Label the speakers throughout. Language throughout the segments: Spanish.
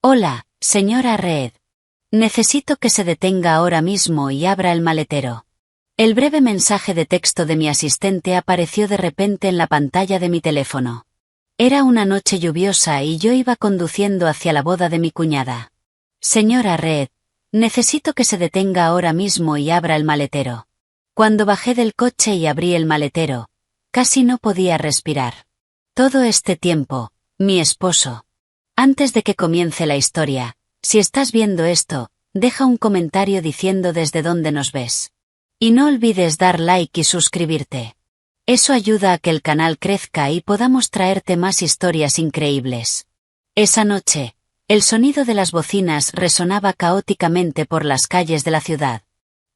Speaker 1: Hola, señora Reed. Necesito que se detenga ahora mismo y abra el maletero. El breve mensaje de texto de mi asistente apareció de repente en la pantalla de mi teléfono. Era una noche lluviosa y yo iba conduciendo hacia la boda de mi cuñada. Señora Reed, necesito que se detenga ahora mismo y abra el maletero. Cuando bajé del coche y abrí el maletero, casi no podía respirar. Todo este tiempo, mi esposo. Antes de que comience la historia, si estás viendo esto, deja un comentario diciendo desde dónde nos ves. Y no olvides dar like y suscribirte. Eso ayuda a que el canal crezca y podamos traerte más historias increíbles. Esa noche, el sonido de las bocinas resonaba caóticamente por las calles de la ciudad.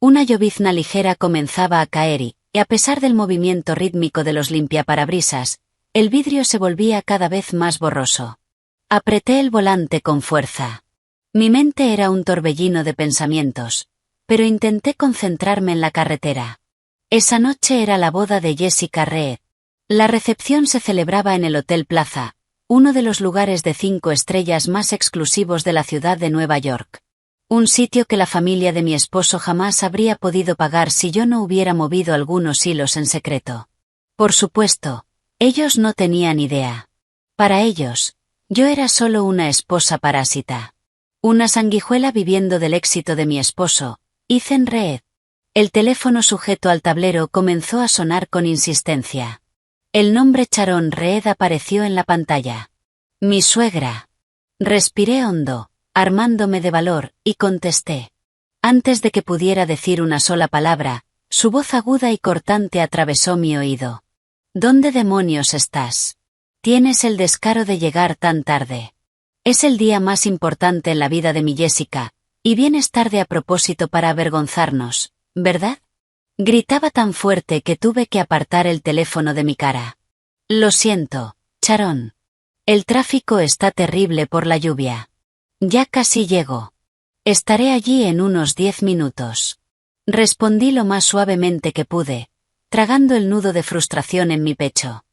Speaker 1: Una llovizna ligera comenzaba a caer y, a pesar del movimiento rítmico de los limpiaparabrisas, el vidrio se volvía cada vez más borroso. Apreté el volante con fuerza. Mi mente era un torbellino de pensamientos, pero intenté concentrarme en la carretera. Esa noche era la boda de Jessica Reed. La recepción se celebraba en el Hotel Plaza, uno de los lugares de 5 estrellas más exclusivos de la ciudad de Nueva York. Un sitio que la familia de mi esposo jamás habría podido pagar si yo no hubiera movido algunos hilos en secreto. Por supuesto, ellos no tenían idea. Para ellos, yo era solo una esposa parásita. Una sanguijuela viviendo del éxito de mi esposo, Ethan Reed. El teléfono sujeto al tablero comenzó a sonar con insistencia. El nombre Sharon Reed apareció en la pantalla. Mi suegra. Respiré hondo, armándome de valor, y contesté. Antes de que pudiera decir una sola palabra, su voz aguda y cortante atravesó mi oído. ¿Dónde demonios estás? Tienes el descaro de llegar tan tarde. Es el día más importante en la vida de mi Jessica, y vienes tarde a propósito para avergonzarnos, ¿verdad? Gritaba tan fuerte que tuve que apartar el teléfono de mi cara. Lo siento, Sharon. El tráfico está terrible por la lluvia. Ya casi llego. Estaré allí en unos 10 minutos. Respondí lo más suavemente que pude, tragando el nudo de frustración en mi pecho.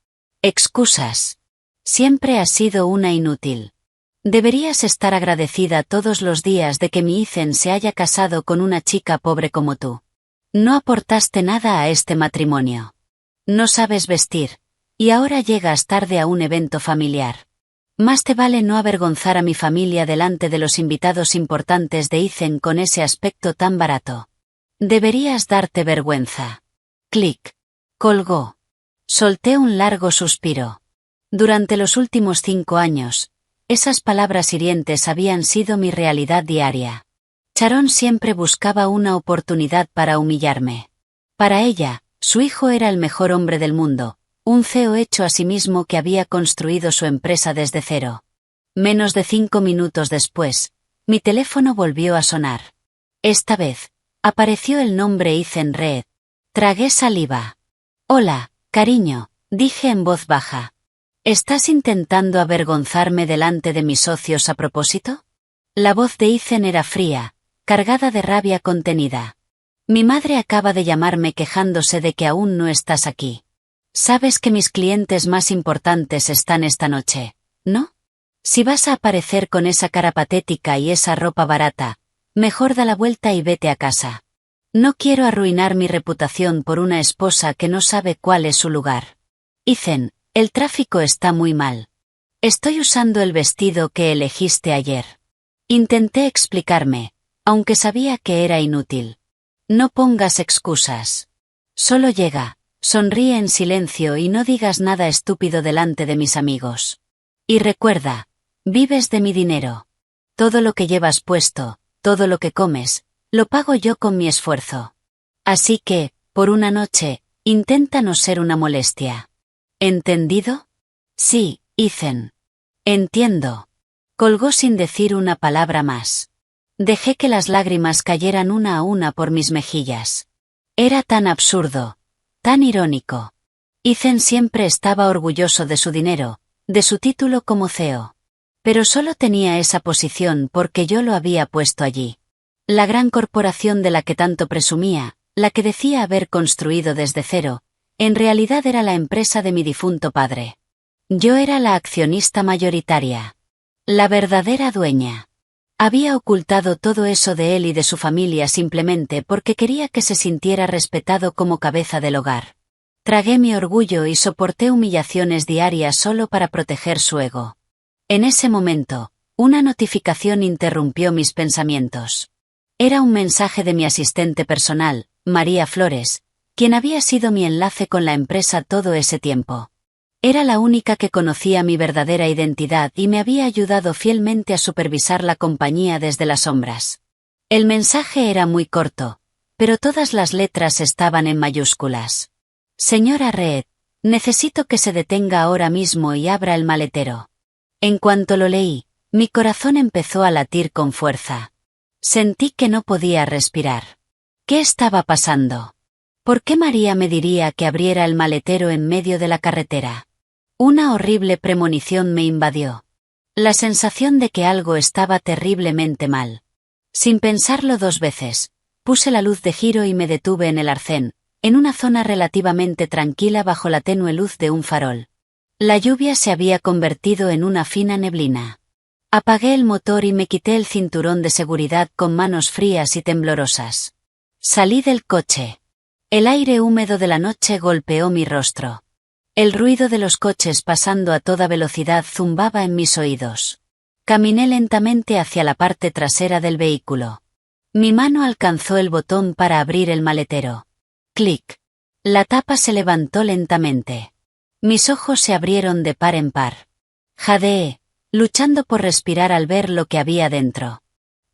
Speaker 1: Excusas. Siempre has sido una inútil. Deberías estar agradecida todos los días de que mi Ethan se haya casado con una chica pobre como tú. No aportaste nada a este matrimonio. No sabes vestir, y ahora llegas tarde a un evento familiar. Más te vale no avergonzar a mi familia delante de los invitados importantes de Ethan con ese aspecto tan barato. Deberías darte vergüenza. Clic. Colgó. Solté un largo suspiro. Durante los últimos 5 años, esas palabras hirientes habían sido mi realidad diaria. Sharon siempre buscaba una oportunidad para humillarme. Para ella, su hijo era el mejor hombre del mundo, un CEO hecho a sí mismo que había construido su empresa desde cero. Menos de 5 minutos después, mi teléfono volvió a sonar. Esta vez, apareció el nombre Ethan Reed. Tragué saliva. Hola, cariño, dije en voz baja. ¿Estás intentando avergonzarme delante de mis socios a propósito? La voz de Ethan era fría, cargada de rabia contenida. Mi madre acaba de llamarme quejándose de que aún no estás aquí. Sabes que mis clientes más importantes están esta noche, ¿no? Si vas a aparecer con esa cara patética y esa ropa barata, mejor da la vuelta y vete a casa. No quiero arruinar mi reputación por una esposa que no sabe cuál es su lugar. Ethan, el tráfico está muy mal. Estoy usando el vestido que elegiste ayer. Intenté explicarme, aunque sabía que era inútil. No pongas excusas. Solo llega, sonríe en silencio y no digas nada estúpido delante de mis amigos. Y recuerda, vives de mi dinero. Todo lo que llevas puesto, todo lo que comes, lo pago yo con mi esfuerzo. Así que, por una noche, intenta no ser una molestia. ¿Entendido? Sí, Ethan. Entiendo. Colgó sin decir una palabra más. Dejé que las lágrimas cayeran una a una por mis mejillas. Era tan absurdo, tan irónico. Ethan siempre estaba orgulloso de su dinero, de su título como CEO. Pero solo tenía esa posición porque yo lo había puesto allí. La gran corporación de la que tanto presumía, la que decía haber construido desde cero, en realidad era la empresa de mi difunto padre. Yo era la accionista mayoritaria. La verdadera dueña. Había ocultado todo eso de él y de su familia simplemente porque quería que se sintiera respetado como cabeza del hogar. Tragué mi orgullo y soporté humillaciones diarias solo para proteger su ego. En ese momento, una notificación interrumpió mis pensamientos. Era un mensaje de mi asistente personal, María Flores, quien había sido mi enlace con la empresa todo ese tiempo. Era la única que conocía mi verdadera identidad y me había ayudado fielmente a supervisar la compañía desde las sombras. El mensaje era muy corto, pero todas las letras estaban en mayúsculas. Señora Reed, necesito que se detenga ahora mismo y abra el maletero. En cuanto lo leí, mi corazón empezó a latir con fuerza. Sentí que no podía respirar. ¿Qué estaba pasando? ¿Por qué María me diría que abriera el maletero en medio de la carretera? Una horrible premonición me invadió. La sensación de que algo estaba terriblemente mal. Sin pensarlo dos veces, puse la luz de giro y me detuve en el arcén, en una zona relativamente tranquila bajo la tenue luz de un farol. La lluvia se había convertido en una fina neblina. Apagué el motor y me quité el cinturón de seguridad con manos frías y temblorosas. Salí del coche. El aire húmedo de la noche golpeó mi rostro. El ruido de los coches pasando a toda velocidad zumbaba en mis oídos. Caminé lentamente hacia la parte trasera del vehículo. Mi mano alcanzó el botón para abrir el maletero. Clic. La tapa se levantó lentamente. Mis ojos se abrieron de par en par. Jadeé, luchando por respirar al ver lo que había dentro.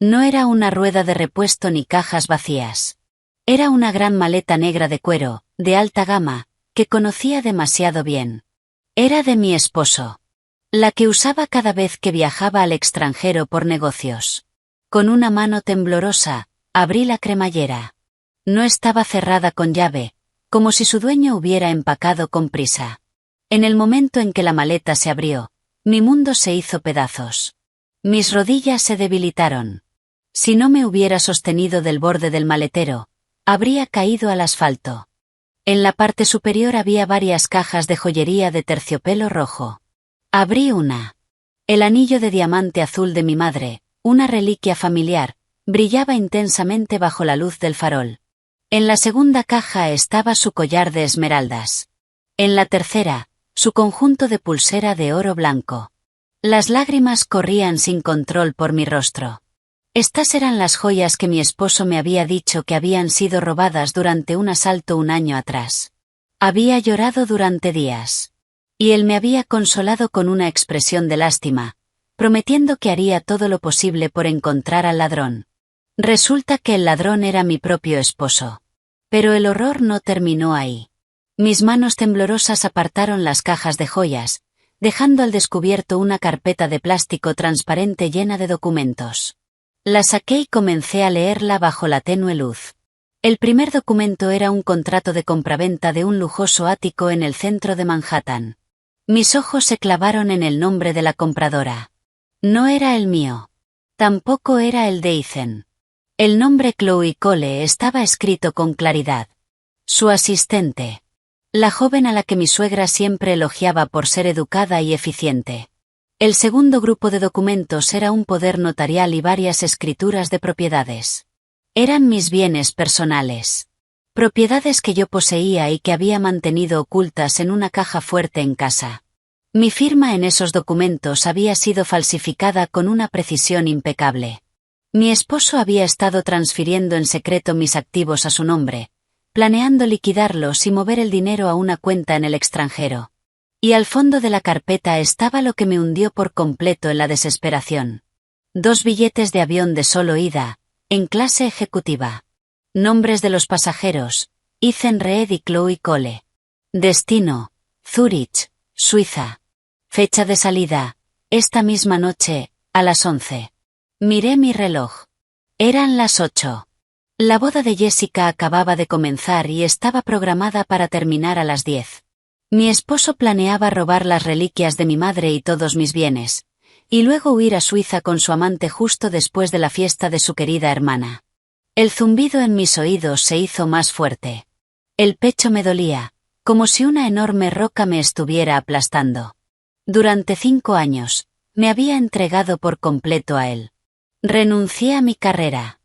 Speaker 1: No era una rueda de repuesto ni cajas vacías. Era una gran maleta negra de cuero, de alta gama, que conocía demasiado bien. Era de mi esposo. La que usaba cada vez que viajaba al extranjero por negocios. Con una mano temblorosa, abrí la cremallera. No estaba cerrada con llave, como si su dueño hubiera empacado con prisa. En el momento en que la maleta se abrió, mi mundo se hizo pedazos. Mis rodillas se debilitaron. Si no me hubiera sostenido del borde del maletero, habría caído al asfalto. En la parte superior había varias cajas de joyería de terciopelo rojo. Abrí una. El anillo de diamante azul de mi madre, una reliquia familiar, brillaba intensamente bajo la luz del farol. En la segunda caja estaba su collar de esmeraldas. En la tercera, su conjunto de pulsera de oro blanco. Las lágrimas corrían sin control por mi rostro. Estas eran las joyas que mi esposo me había dicho que habían sido robadas durante un asalto un año atrás. Había llorado durante días. Y él me había consolado con una expresión de lástima, prometiendo que haría todo lo posible por encontrar al ladrón. Resulta que el ladrón era mi propio esposo. Pero el horror no terminó ahí. Mis manos temblorosas apartaron las cajas de joyas, dejando al descubierto una carpeta de plástico transparente llena de documentos. La saqué y comencé a leerla bajo la tenue luz. El primer documento era un contrato de compraventa de un lujoso ático en el centro de Manhattan. Mis ojos se clavaron en el nombre de la compradora. No era el mío. Tampoco era el de Ethan. El nombre Chloe Cole estaba escrito con claridad. Su asistente. La joven a la que mi suegra siempre elogiaba por ser educada y eficiente. El segundo grupo de documentos era un poder notarial y varias escrituras de propiedades. Eran mis bienes personales. Propiedades que yo poseía y que había mantenido ocultas en una caja fuerte en casa. Mi firma en esos documentos había sido falsificada con una precisión impecable. Mi esposo había estado transfiriendo en secreto mis activos a su nombre, planeando liquidarlos y mover el dinero a una cuenta en el extranjero. Y al fondo de la carpeta estaba lo que me hundió por completo en la desesperación. 2 billetes de avión de solo ida, en clase ejecutiva. Nombres de los pasajeros, Ethan Reed y Chloe Cole. Destino, Zúrich, Suiza. Fecha de salida, esta misma noche, a las 11. Miré mi reloj. Eran las 8. La boda de Jessica acababa de comenzar y estaba programada para terminar a las 10. Mi esposo planeaba robar las reliquias de mi madre y todos mis bienes, y luego huir a Suiza con su amante justo después de la fiesta de su querida hermana. El zumbido en mis oídos se hizo más fuerte. El pecho me dolía, como si una enorme roca me estuviera aplastando. Durante 5 años, Me había entregado por completo a él. Renuncié a mi carrera.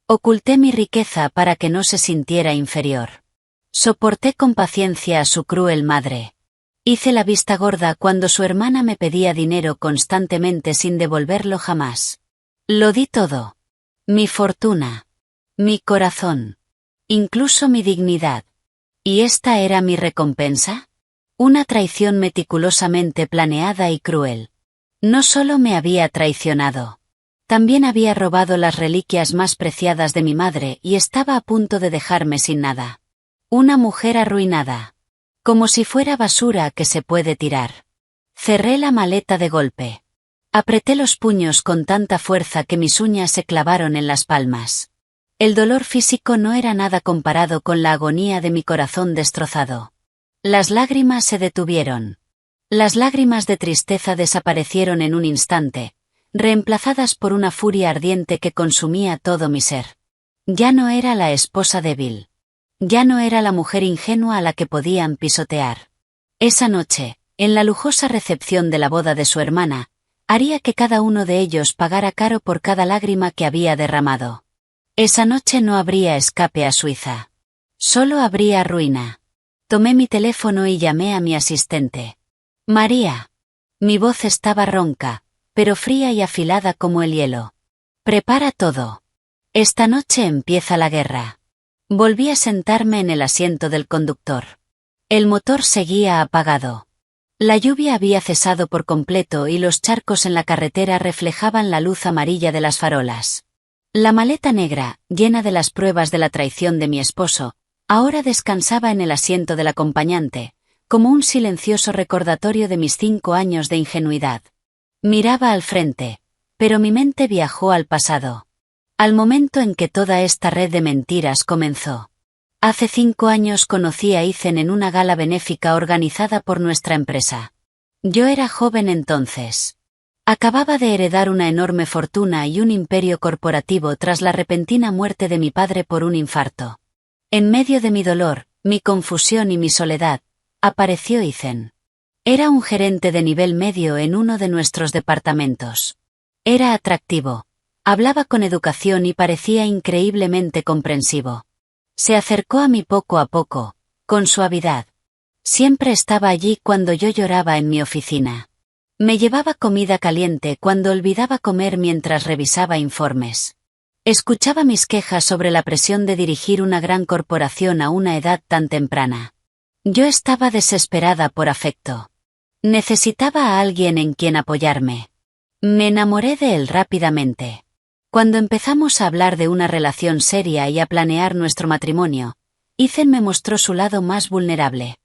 Speaker 1: Oculté mi riqueza para que no se sintiera inferior. Soporté con paciencia a su cruel madre. Hice la vista gorda cuando su hermana me pedía dinero constantemente sin devolverlo jamás. Lo di todo. Mi fortuna. Mi corazón. Incluso mi dignidad. ¿Y esta era mi recompensa? Una traición meticulosamente planeada y cruel. No solo me había traicionado. También había robado las reliquias más preciadas de mi madre y estaba a punto de dejarme sin nada. Una mujer arruinada. Como si fuera basura que se puede tirar. Cerré la maleta de golpe. Apreté los puños con tanta fuerza que mis uñas se clavaron en las palmas. El dolor físico no era nada comparado con la agonía de mi corazón destrozado. Las lágrimas se detuvieron. Las lágrimas de tristeza desaparecieron en un instante, reemplazadas por una furia ardiente que consumía todo mi ser. Ya no era la esposa débil. Ya no era la mujer ingenua a la que podían pisotear. Esa noche, en la lujosa recepción de la boda de su hermana, haría que cada uno de ellos pagara caro por cada lágrima que había derramado. Esa noche no habría escape a Suiza. Solo habría ruina. Tomé mi teléfono y llamé a mi asistente. María. Mi voz estaba ronca, pero fría y afilada como el hielo. Prepara todo. Esta noche empieza la guerra. Volví a sentarme en el asiento del conductor. El motor seguía apagado. La lluvia había cesado por completo y los charcos en la carretera reflejaban la luz amarilla de las farolas. La maleta negra, llena de las pruebas de la traición de mi esposo, ahora descansaba en el asiento del acompañante, como un silencioso recordatorio de mis 5 años de ingenuidad. Miraba al frente, pero mi mente viajó al pasado. Al momento en que toda esta red de mentiras comenzó. Hace 5 años conocí a Ethan en una gala benéfica organizada por nuestra empresa. Yo era joven entonces. Acababa de heredar una enorme fortuna y un imperio corporativo tras la repentina muerte de mi padre por un infarto. En medio de mi dolor, mi confusión y mi soledad, apareció Ethan. Era un gerente de nivel medio en uno de nuestros departamentos. Era atractivo. Hablaba con educación y parecía increíblemente comprensivo. Se acercó a mí poco a poco, con suavidad. Siempre estaba allí cuando yo lloraba en mi oficina. Me llevaba comida caliente cuando olvidaba comer mientras revisaba informes. Escuchaba mis quejas sobre la presión de dirigir una gran corporación a una edad tan temprana. Yo estaba desesperada por afecto. Necesitaba a alguien en quien apoyarme. Me enamoré de él rápidamente. Cuando empezamos a hablar de una relación seria y a planear nuestro matrimonio, Ethan me mostró su lado más vulnerable.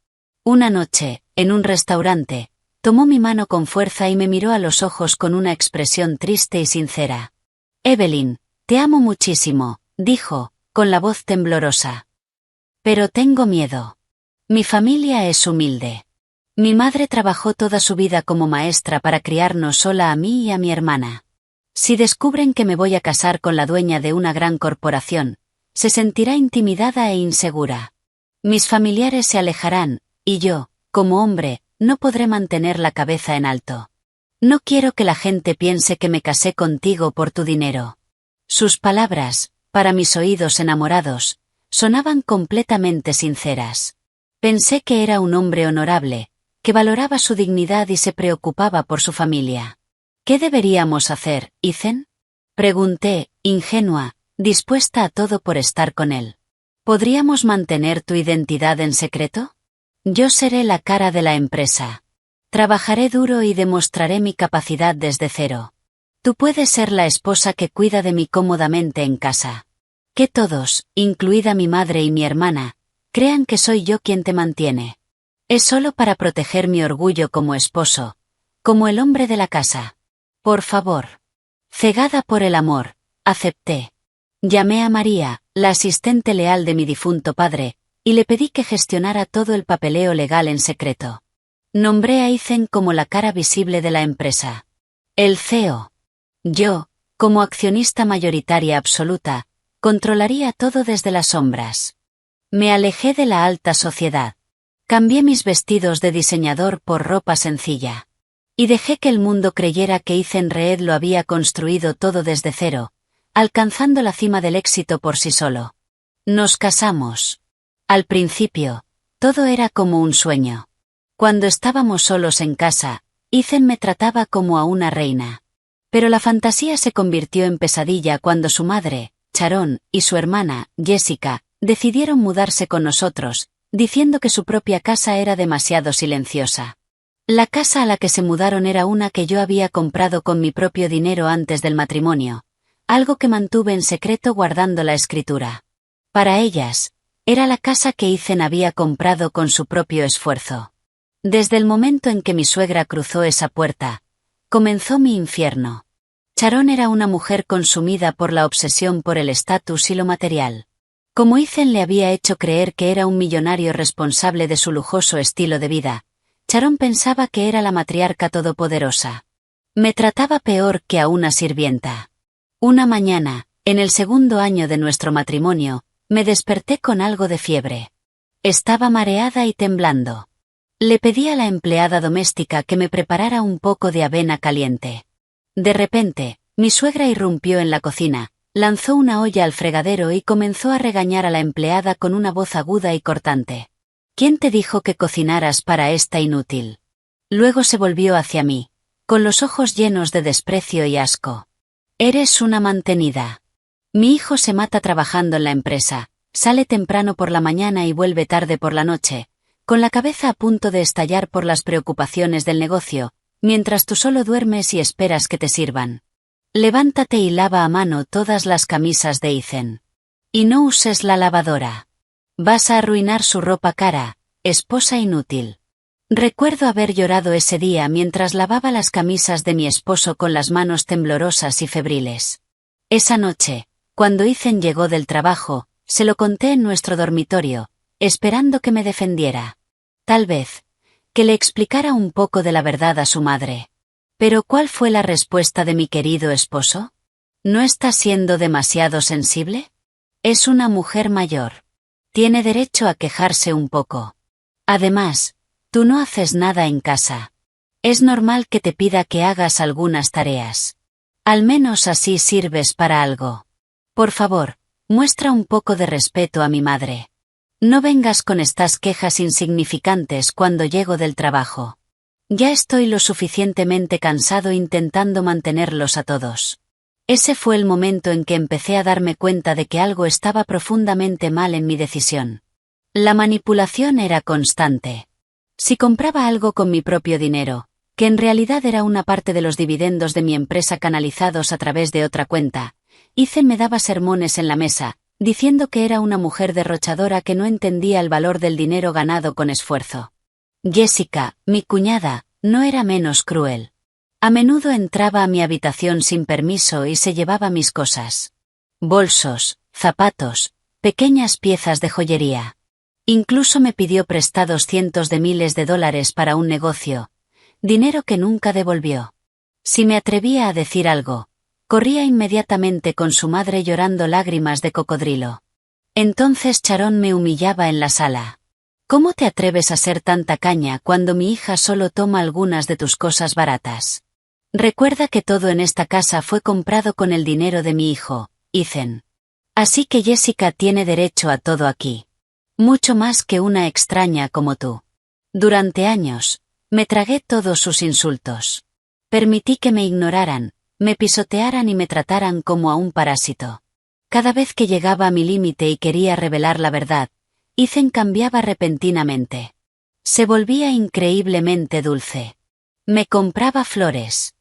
Speaker 1: Una noche, en un restaurante, tomó mi mano con fuerza y me miró a los ojos con una expresión triste y sincera. Evelyn, te amo muchísimo, dijo, con la voz temblorosa. Pero tengo miedo. Mi familia es humilde. Mi madre trabajó toda su vida como maestra para criarnos sola a mí y a mi hermana. Si descubren que me voy a casar con la dueña de una gran corporación, se sentirá intimidada e insegura. Mis familiares se alejarán, y yo, como hombre, no podré mantener la cabeza en alto. No quiero que la gente piense que me casé contigo por tu dinero. Sus palabras, para mis oídos enamorados, sonaban completamente sinceras. Pensé que era un hombre honorable, que valoraba su dignidad y se preocupaba por su familia. ¿Qué deberíamos hacer, Ethan? Pregunté, ingenua, dispuesta a todo por estar con él. ¿Podríamos mantener tu identidad en secreto? Yo seré la cara de la empresa. Trabajaré duro y demostraré mi capacidad desde cero. Tú puedes ser la esposa que cuida de mí cómodamente en casa. Que todos, incluida mi madre y mi hermana, crean que soy yo quien te mantiene. Es solo para proteger mi orgullo como esposo, como el hombre de la casa. Por favor. Cegada por el amor, acepté. Llamé a María, la asistente leal de mi difunto padre, y le pedí que gestionara todo el papeleo legal en secreto. Nombré a Ethan como la cara visible de la empresa. El CEO. Yo, como accionista mayoritaria absoluta, controlaría todo desde las sombras. Me alejé de la alta sociedad. Cambié mis vestidos de diseñador por ropa sencilla. Y dejé que el mundo creyera que Ethan Reed lo había construido todo desde cero, alcanzando la cima del éxito por sí solo. Nos casamos. Al principio, todo era como un sueño. Cuando estábamos solos en casa, Ethan me trataba como a una reina. Pero la fantasía se convirtió en pesadilla cuando su madre, Sharon, y su hermana, Jessica, decidieron mudarse con nosotros, diciendo que su propia casa era demasiado silenciosa. La casa a la que se mudaron era una que yo había comprado con mi propio dinero antes del matrimonio, algo que mantuve en secreto guardando la escritura. Para ellas, era la casa que Ethan había comprado con su propio esfuerzo. Desde el momento en que mi suegra cruzó esa puerta, comenzó mi infierno. Sharon era una mujer consumida por la obsesión por el estatus y lo material. Como Ethan le había hecho creer que era un millonario responsable de su lujoso estilo de vida, Sharon pensaba que era la matriarca todopoderosa. Me trataba peor que a una sirvienta. Una mañana, en el segundo año de nuestro matrimonio, me desperté con algo de fiebre. Estaba mareada y temblando. Le pedí a la empleada doméstica que me preparara un poco de avena caliente. De repente, mi suegra irrumpió en la cocina, lanzó una olla al fregadero y comenzó a regañar a la empleada con una voz aguda y cortante. ¿Quién te dijo que cocinaras para esta inútil? Luego se volvió hacia mí, con los ojos llenos de desprecio y asco. Eres una mantenida. Mi hijo se mata trabajando en la empresa, sale temprano por la mañana y vuelve tarde por la noche, con la cabeza a punto de estallar por las preocupaciones del negocio, mientras tú solo duermes y esperas que te sirvan. Levántate y lava a mano todas las camisas de Ethan. Y no uses la lavadora. Vas a arruinar su ropa cara, esposa inútil. Recuerdo haber llorado ese día mientras lavaba las camisas de mi esposo con las manos temblorosas y febriles. Esa noche, cuando Ethan llegó del trabajo, se lo conté en nuestro dormitorio, esperando que me defendiera. Tal vez, que le explicara un poco de la verdad a su madre. Pero ¿cuál fue la respuesta de mi querido esposo? ¿No está siendo demasiado sensible? Es una mujer mayor. Tiene derecho a quejarse un poco. Además, tú no haces nada en casa. Es normal que te pida que hagas algunas tareas. Al menos así sirves para algo. Por favor, muestra un poco de respeto a mi madre. No vengas con estas quejas insignificantes cuando llego del trabajo. Ya estoy lo suficientemente cansado intentando mantenerlos a todos. Ese fue el momento en que empecé a darme cuenta de que algo estaba profundamente mal en mi decisión. La manipulación era constante. Si compraba algo con mi propio dinero, que en realidad era una parte de los dividendos de mi empresa canalizados a través de otra cuenta, Ethan me daba sermones en la mesa, diciendo que era una mujer derrochadora que no entendía el valor del dinero ganado con esfuerzo. Jessica, mi cuñada, no era menos cruel. A menudo entraba a mi habitación sin permiso y se llevaba mis cosas. Bolsos, zapatos, pequeñas piezas de joyería. Incluso me pidió prestados cientos de miles de dólares para un negocio, dinero que nunca devolvió. Si me atrevía a decir algo, corría inmediatamente con su madre llorando lágrimas de cocodrilo. Entonces Sharon me humillaba en la sala. ¿Cómo te atreves a ser tan tacaña cuando mi hija solo toma algunas de tus cosas baratas? Recuerda que todo en esta casa fue comprado con el dinero de mi hijo, Ethan. Así que Jessica tiene derecho a todo aquí. Mucho más que una extraña como tú. Durante años, me tragué todos sus insultos. Permití que me ignoraran, me pisotearan y me trataran como a un parásito. Cada vez que llegaba a mi límite y quería revelar la verdad, Ethan cambiaba repentinamente. Se volvía increíblemente dulce. Me compraba flores.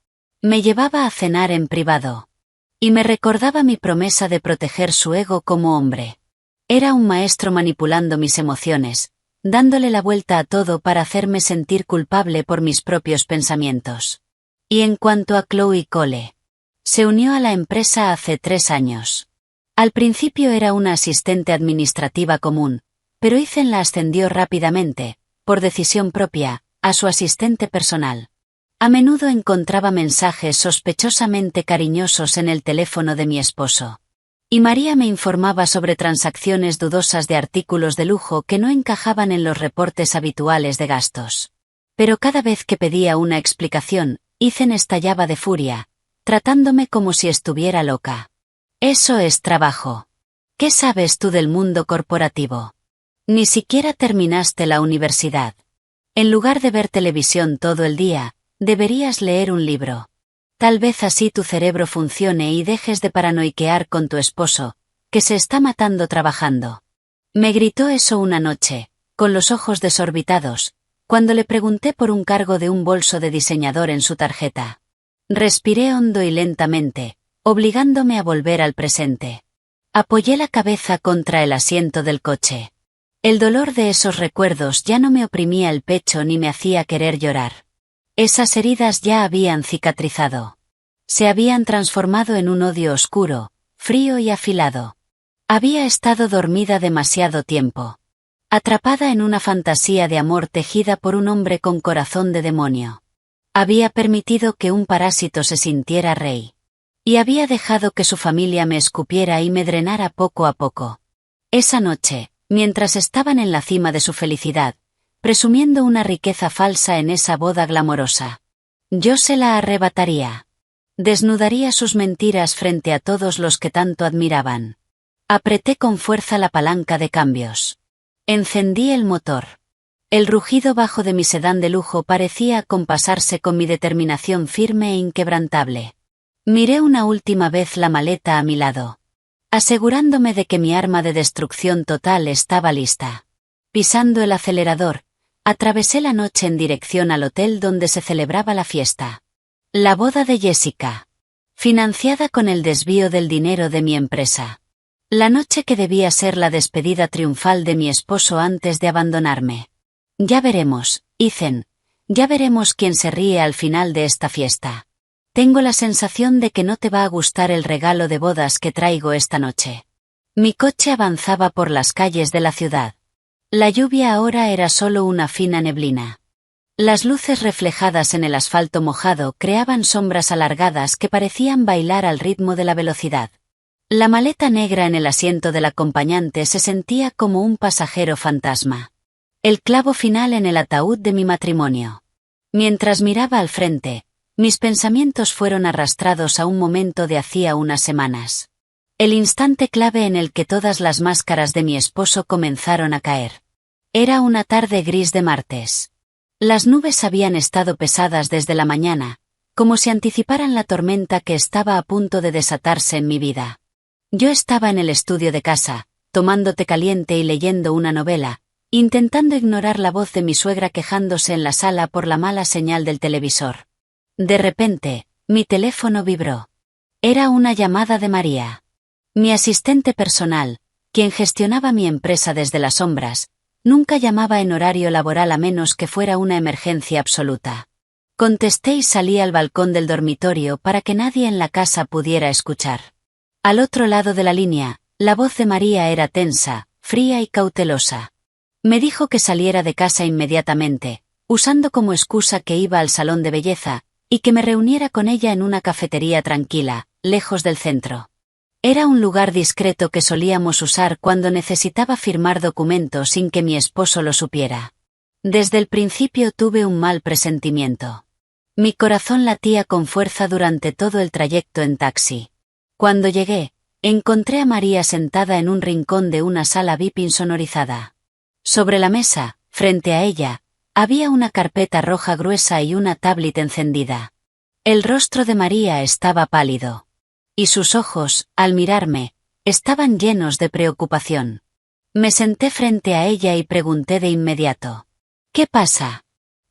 Speaker 1: Me llevaba a cenar en privado. Y me recordaba mi promesa de proteger su ego como hombre. Era un maestro manipulando mis emociones, dándole la vuelta a todo para hacerme sentir culpable por mis propios pensamientos. Y en cuanto a Chloe Cole, se unió a la empresa hace 3 años. Al principio era una asistente administrativa común, pero Ethan la ascendió rápidamente, por decisión propia, a su asistente personal. A menudo encontraba mensajes sospechosamente cariñosos en el teléfono de mi esposo. Y María me informaba sobre transacciones dudosas de artículos de lujo que no encajaban en los reportes habituales de gastos. Pero cada vez que pedía una explicación, Ethan estallaba de furia, tratándome como si estuviera loca. Eso es trabajo. ¿Qué sabes tú del mundo corporativo? Ni siquiera terminaste la universidad. En lugar de ver televisión todo el día, deberías leer un libro. Tal vez así tu cerebro funcione y dejes de paranoiquear con tu esposo, que se está matando trabajando. Me gritó eso una noche, con los ojos desorbitados, cuando le pregunté por un cargo de un bolso de diseñador en su tarjeta. Respiré hondo y lentamente, obligándome a volver al presente. Apoyé la cabeza contra el asiento del coche. El dolor de esos recuerdos ya no me oprimía el pecho ni me hacía querer llorar. Esas heridas ya habían cicatrizado. Se habían transformado en un odio oscuro, frío y afilado. Había estado dormida demasiado tiempo. Atrapada en una fantasía de amor tejida por un hombre con corazón de demonio. Había permitido que un parásito se sintiera rey. Y había dejado que su familia me escupiera y me drenara poco a poco. Esa noche, mientras estaban en la cima de su felicidad, presumiendo una riqueza falsa en esa boda glamorosa, yo se la arrebataría. Desnudaría sus mentiras frente a todos los que tanto admiraban. Apreté con fuerza la palanca de cambios. Encendí el motor. El rugido bajo de mi sedán de lujo parecía acompasarse con mi determinación firme e inquebrantable. Miré una última vez la maleta a mi lado, asegurándome de que mi arma de destrucción total estaba lista. Pisando el acelerador, atravesé la noche en dirección al hotel donde se celebraba la fiesta. La boda de Jessica. Financiada con el desvío del dinero de mi empresa. La noche que debía ser la despedida triunfal de mi esposo antes de abandonarme. Ya veremos, Ethan. Ya veremos quién se ríe al final de esta fiesta. Tengo la sensación de que no te va a gustar el regalo de bodas que traigo esta noche. Mi coche avanzaba por las calles de la ciudad. La lluvia ahora era solo una fina neblina. Las luces reflejadas en el asfalto mojado creaban sombras alargadas que parecían bailar al ritmo de la velocidad. La maleta negra en el asiento del acompañante se sentía como un pasajero fantasma. El clavo final en el ataúd de mi matrimonio. Mientras miraba al frente, mis pensamientos fueron arrastrados a un momento de hacía unas semanas. El instante clave en el que todas las máscaras de mi esposo comenzaron a caer. Era una tarde gris de martes. Las nubes habían estado pesadas desde la mañana, como si anticiparan la tormenta que estaba a punto de desatarse en mi vida. Yo estaba en el estudio de casa, tomando té caliente y leyendo una novela, intentando ignorar la voz de mi suegra quejándose en la sala por la mala señal del televisor. De repente, mi teléfono vibró. Era una llamada de María. Mi asistente personal, quien gestionaba mi empresa desde las sombras, nunca llamaba en horario laboral a menos que fuera una emergencia absoluta. Contesté y salí al balcón del dormitorio para que nadie en la casa pudiera escuchar. Al otro lado de la línea, la voz de María era tensa, fría y cautelosa. Me dijo que saliera de casa inmediatamente, usando como excusa que iba al salón de belleza, y que me reuniera con ella en una cafetería tranquila, lejos del centro. Era un lugar discreto que solíamos usar cuando necesitaba firmar documentos sin que mi esposo lo supiera. Desde el principio tuve un mal presentimiento. Mi corazón latía con fuerza durante todo el trayecto en taxi. Cuando llegué, encontré a María sentada en un rincón de una sala VIP insonorizada. Sobre la mesa, frente a ella, había una carpeta roja gruesa y una tablet encendida. El rostro de María estaba pálido. Y sus ojos, al mirarme, estaban llenos de preocupación. Me senté frente a ella y pregunté de inmediato. ¿Qué pasa?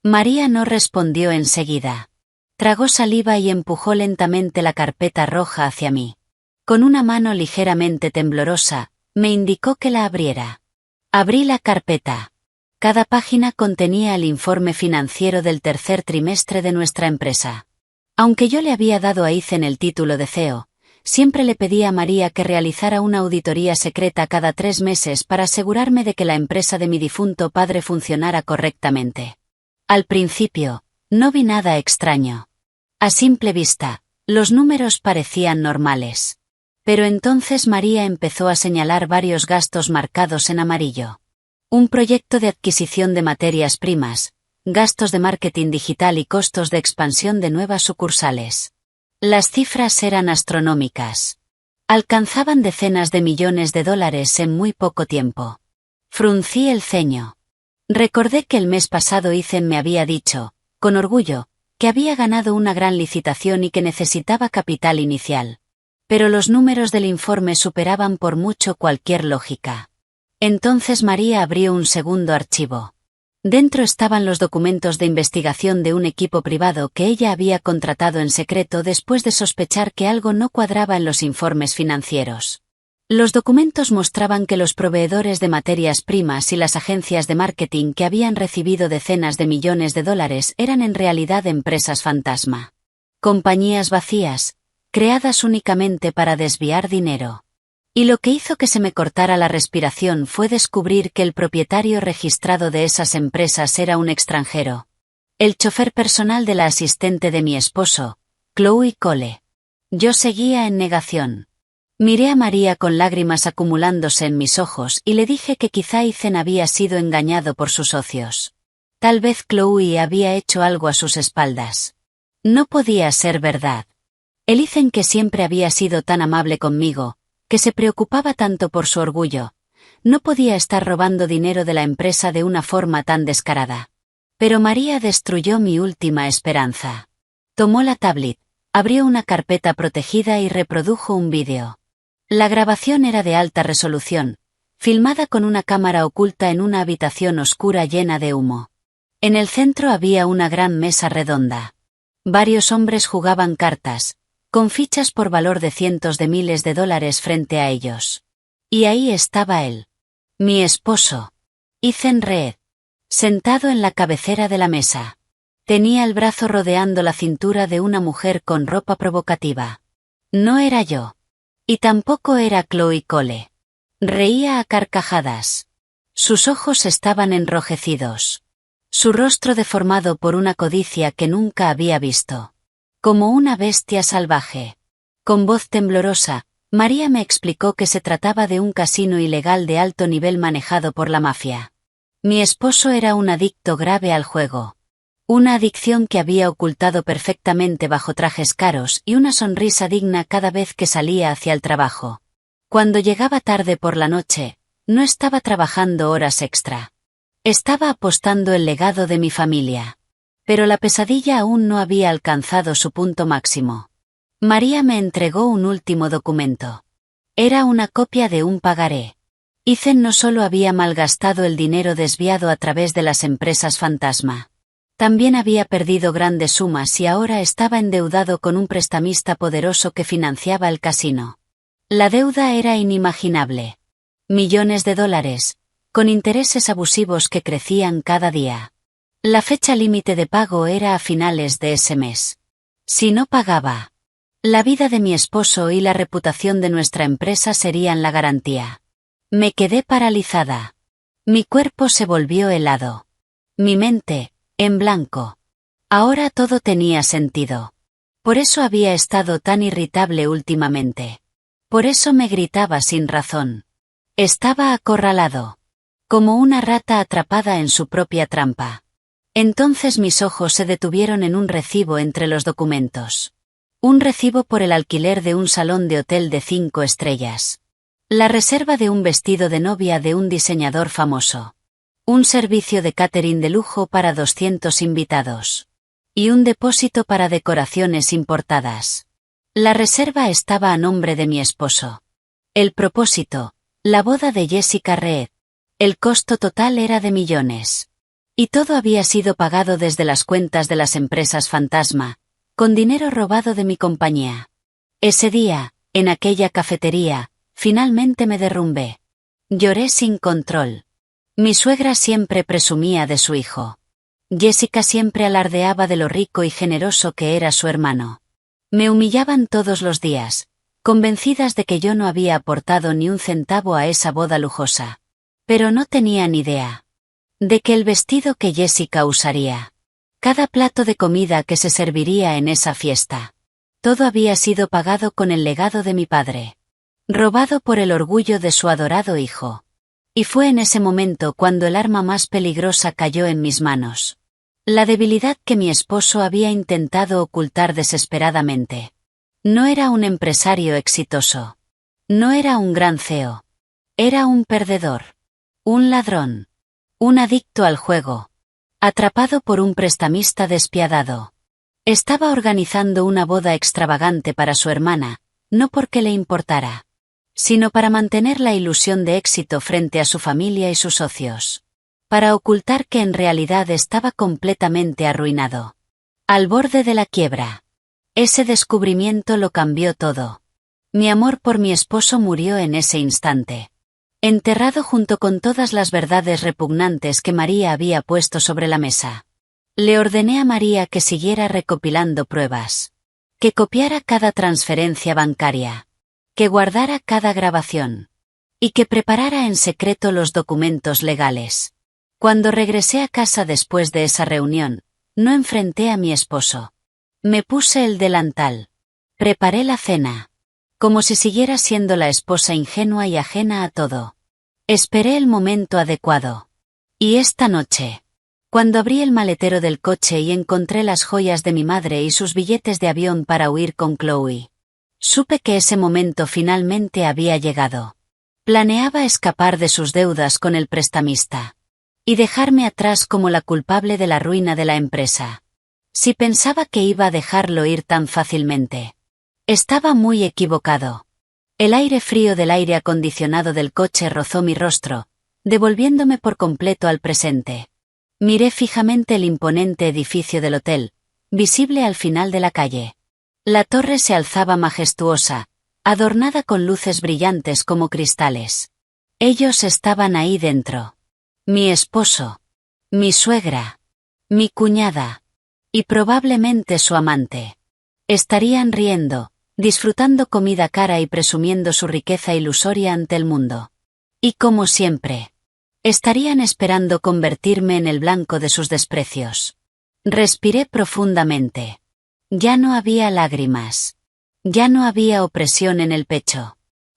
Speaker 1: María no respondió enseguida. Tragó saliva y empujó lentamente la carpeta roja hacia mí. Con una mano ligeramente temblorosa, me indicó que la abriera. Abrí la carpeta. Cada página contenía el informe financiero del tercer trimestre de nuestra empresa. Aunque yo le había dado a Ethan el título de CEO, siempre le pedí a María que realizara una auditoría secreta cada 3 meses para asegurarme de que la empresa de mi difunto padre funcionara correctamente. Al principio, no vi nada extraño. A simple vista, los números parecían normales. Pero entonces María empezó a señalar varios gastos marcados en amarillo. Un proyecto de adquisición de materias primas, gastos de marketing digital y costos de expansión de nuevas sucursales. Las cifras eran astronómicas. Alcanzaban decenas de millones de dólares en muy poco tiempo. Fruncí el ceño. Recordé que el mes pasado Ethan me había dicho, con orgullo, que había ganado una gran licitación y que necesitaba capital inicial. Pero los números del informe superaban por mucho cualquier lógica. Entonces María abrió un segundo archivo. Dentro estaban los documentos de investigación de un equipo privado que ella había contratado en secreto después de sospechar que algo no cuadraba en los informes financieros. Los documentos mostraban que los proveedores de materias primas y las agencias de marketing que habían recibido decenas de millones de dólares eran en realidad empresas fantasma. Compañías vacías, creadas únicamente para desviar dinero. Y lo que hizo que se me cortara la respiración fue descubrir que el propietario registrado de esas empresas era un extranjero. El chofer personal de la asistente de mi esposo, Chloe Cole. Yo seguía en negación. Miré a María con lágrimas acumulándose en mis ojos y le dije que quizá Ethan había sido engañado por sus socios. Tal vez Chloe había hecho algo a sus espaldas. No podía ser verdad. El Ethan que siempre había sido tan amable conmigo, que se preocupaba tanto por su orgullo, no podía estar robando dinero de la empresa de una forma tan descarada. Pero María destruyó mi última esperanza. Tomó la tablet, abrió una carpeta protegida y reprodujo un vídeo. La grabación era de alta resolución, filmada con una cámara oculta en una habitación oscura llena de humo. En el centro había una gran mesa redonda. Varios hombres jugaban cartas, con fichas por valor de cientos de miles de dólares frente a ellos. Y ahí estaba él. Mi esposo. Ethan Reed. Sentado en la cabecera de la mesa. Tenía el brazo rodeando la cintura de una mujer con ropa provocativa. No era yo. Y tampoco era Chloe Cole. Reía a carcajadas. Sus ojos estaban enrojecidos. Su rostro deformado por una codicia que nunca había visto. Como una bestia salvaje. Con voz temblorosa, María me explicó que se trataba de un casino ilegal de alto nivel manejado por la mafia. Mi esposo era un adicto grave al juego. Una adicción que había ocultado perfectamente bajo trajes caros y una sonrisa digna cada vez que salía hacia el trabajo. Cuando llegaba tarde por la noche, no estaba trabajando horas extra. Estaba apostando el legado de mi familia. Pero la pesadilla aún no había alcanzado su punto máximo. María me entregó un último documento. Era una copia de un pagaré. Ethan no solo había malgastado el dinero desviado a través de las empresas fantasma. También había perdido grandes sumas y ahora estaba endeudado con un prestamista poderoso que financiaba el casino. La deuda era inimaginable. Millones de dólares, con intereses abusivos que crecían cada día. La fecha límite de pago era a finales de ese mes. Si no pagaba, la vida de mi esposo y la reputación de nuestra empresa serían la garantía. Me quedé paralizada. Mi cuerpo se volvió helado. Mi mente, en blanco. Ahora todo tenía sentido. Por eso había estado tan irritable últimamente. Por eso me gritaba sin razón. Estaba acorralado. Como una rata atrapada en su propia trampa. Entonces mis ojos se detuvieron en un recibo entre los documentos. Un recibo por el alquiler de un salón de hotel de 5 estrellas. La reserva de un vestido de novia de un diseñador famoso. Un servicio de catering de lujo para 200 invitados. Y un depósito para decoraciones importadas. La reserva estaba a nombre de mi esposo. El propósito, la boda de Jessica Reed. El costo total era de millones. Y todo había sido pagado desde las cuentas de las empresas fantasma, con dinero robado de mi compañía. Ese día, en aquella cafetería, finalmente me derrumbé. Lloré sin control. Mi suegra siempre presumía de su hijo. Jessica siempre alardeaba de lo rico y generoso que era su hermano. Me humillaban todos los días, convencidas de que yo no había aportado ni un centavo a esa boda lujosa. Pero no tenían idea de que el vestido que Jessica usaría, cada plato de comida que se serviría en esa fiesta, todo había sido pagado con el legado de mi padre, robado por el orgullo de su adorado hijo. Y fue en ese momento cuando el arma más peligrosa cayó en mis manos. La debilidad que mi esposo había intentado ocultar desesperadamente. No era un empresario exitoso. No era un gran CEO. Era un perdedor. Un ladrón. Un adicto al juego. Atrapado por un prestamista despiadado. Estaba organizando una boda extravagante para su hermana, no porque le importara, sino para mantener la ilusión de éxito frente a su familia y sus socios. Para ocultar que en realidad estaba completamente arruinado. Al borde de la quiebra. Ese descubrimiento lo cambió todo. Mi amor por mi esposo murió en ese instante. Enterrado junto con todas las verdades repugnantes que María había puesto sobre la mesa. Le ordené a María que siguiera recopilando pruebas. Que copiara cada transferencia bancaria. Que guardara cada grabación. Y que preparara en secreto los documentos legales. Cuando regresé a casa después de esa reunión, no enfrenté a mi esposo. Me puse el delantal. Preparé la cena. Como si siguiera siendo la esposa ingenua y ajena a todo. Esperé el momento adecuado. Y esta noche, cuando abrí el maletero del coche y encontré las joyas de mi madre y sus billetes de avión para huir con Chloe, supe que ese momento finalmente había llegado. Planeaba escapar de sus deudas con el prestamista. Y dejarme atrás como la culpable de la ruina de la empresa. Si pensaba que iba a dejarlo ir tan fácilmente. Estaba muy equivocado. El aire frío del aire acondicionado del coche rozó mi rostro, devolviéndome por completo al presente. Miré fijamente el imponente edificio del hotel, visible al final de la calle. La torre se alzaba majestuosa, adornada con luces brillantes como cristales. Ellos estaban ahí dentro. Mi esposo. Mi suegra. Mi cuñada. Y probablemente su amante. Estarían riendo, disfrutando comida cara y presumiendo su riqueza ilusoria ante el mundo. Y como siempre, estarían esperando convertirme en el blanco de sus desprecios. Respiré profundamente. Ya no había lágrimas. Ya no había opresión en el pecho.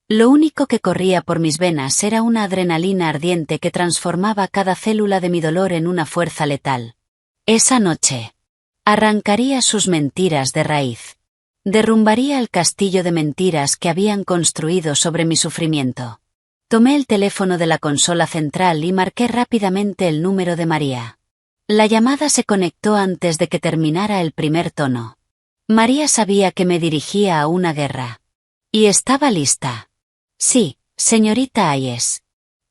Speaker 1: Lo único que corría por mis venas era una adrenalina ardiente que transformaba cada célula de mi dolor en una fuerza letal. Esa noche, arrancaría sus mentiras de raíz. Derrumbaría el castillo de mentiras que habían construido sobre mi sufrimiento. Tomé el teléfono de la consola central y marqué rápidamente el número de María. La llamada se conectó antes de que terminara el primer tono. María sabía que me dirigía a una guerra. Y estaba lista. Sí, señorita Hayes.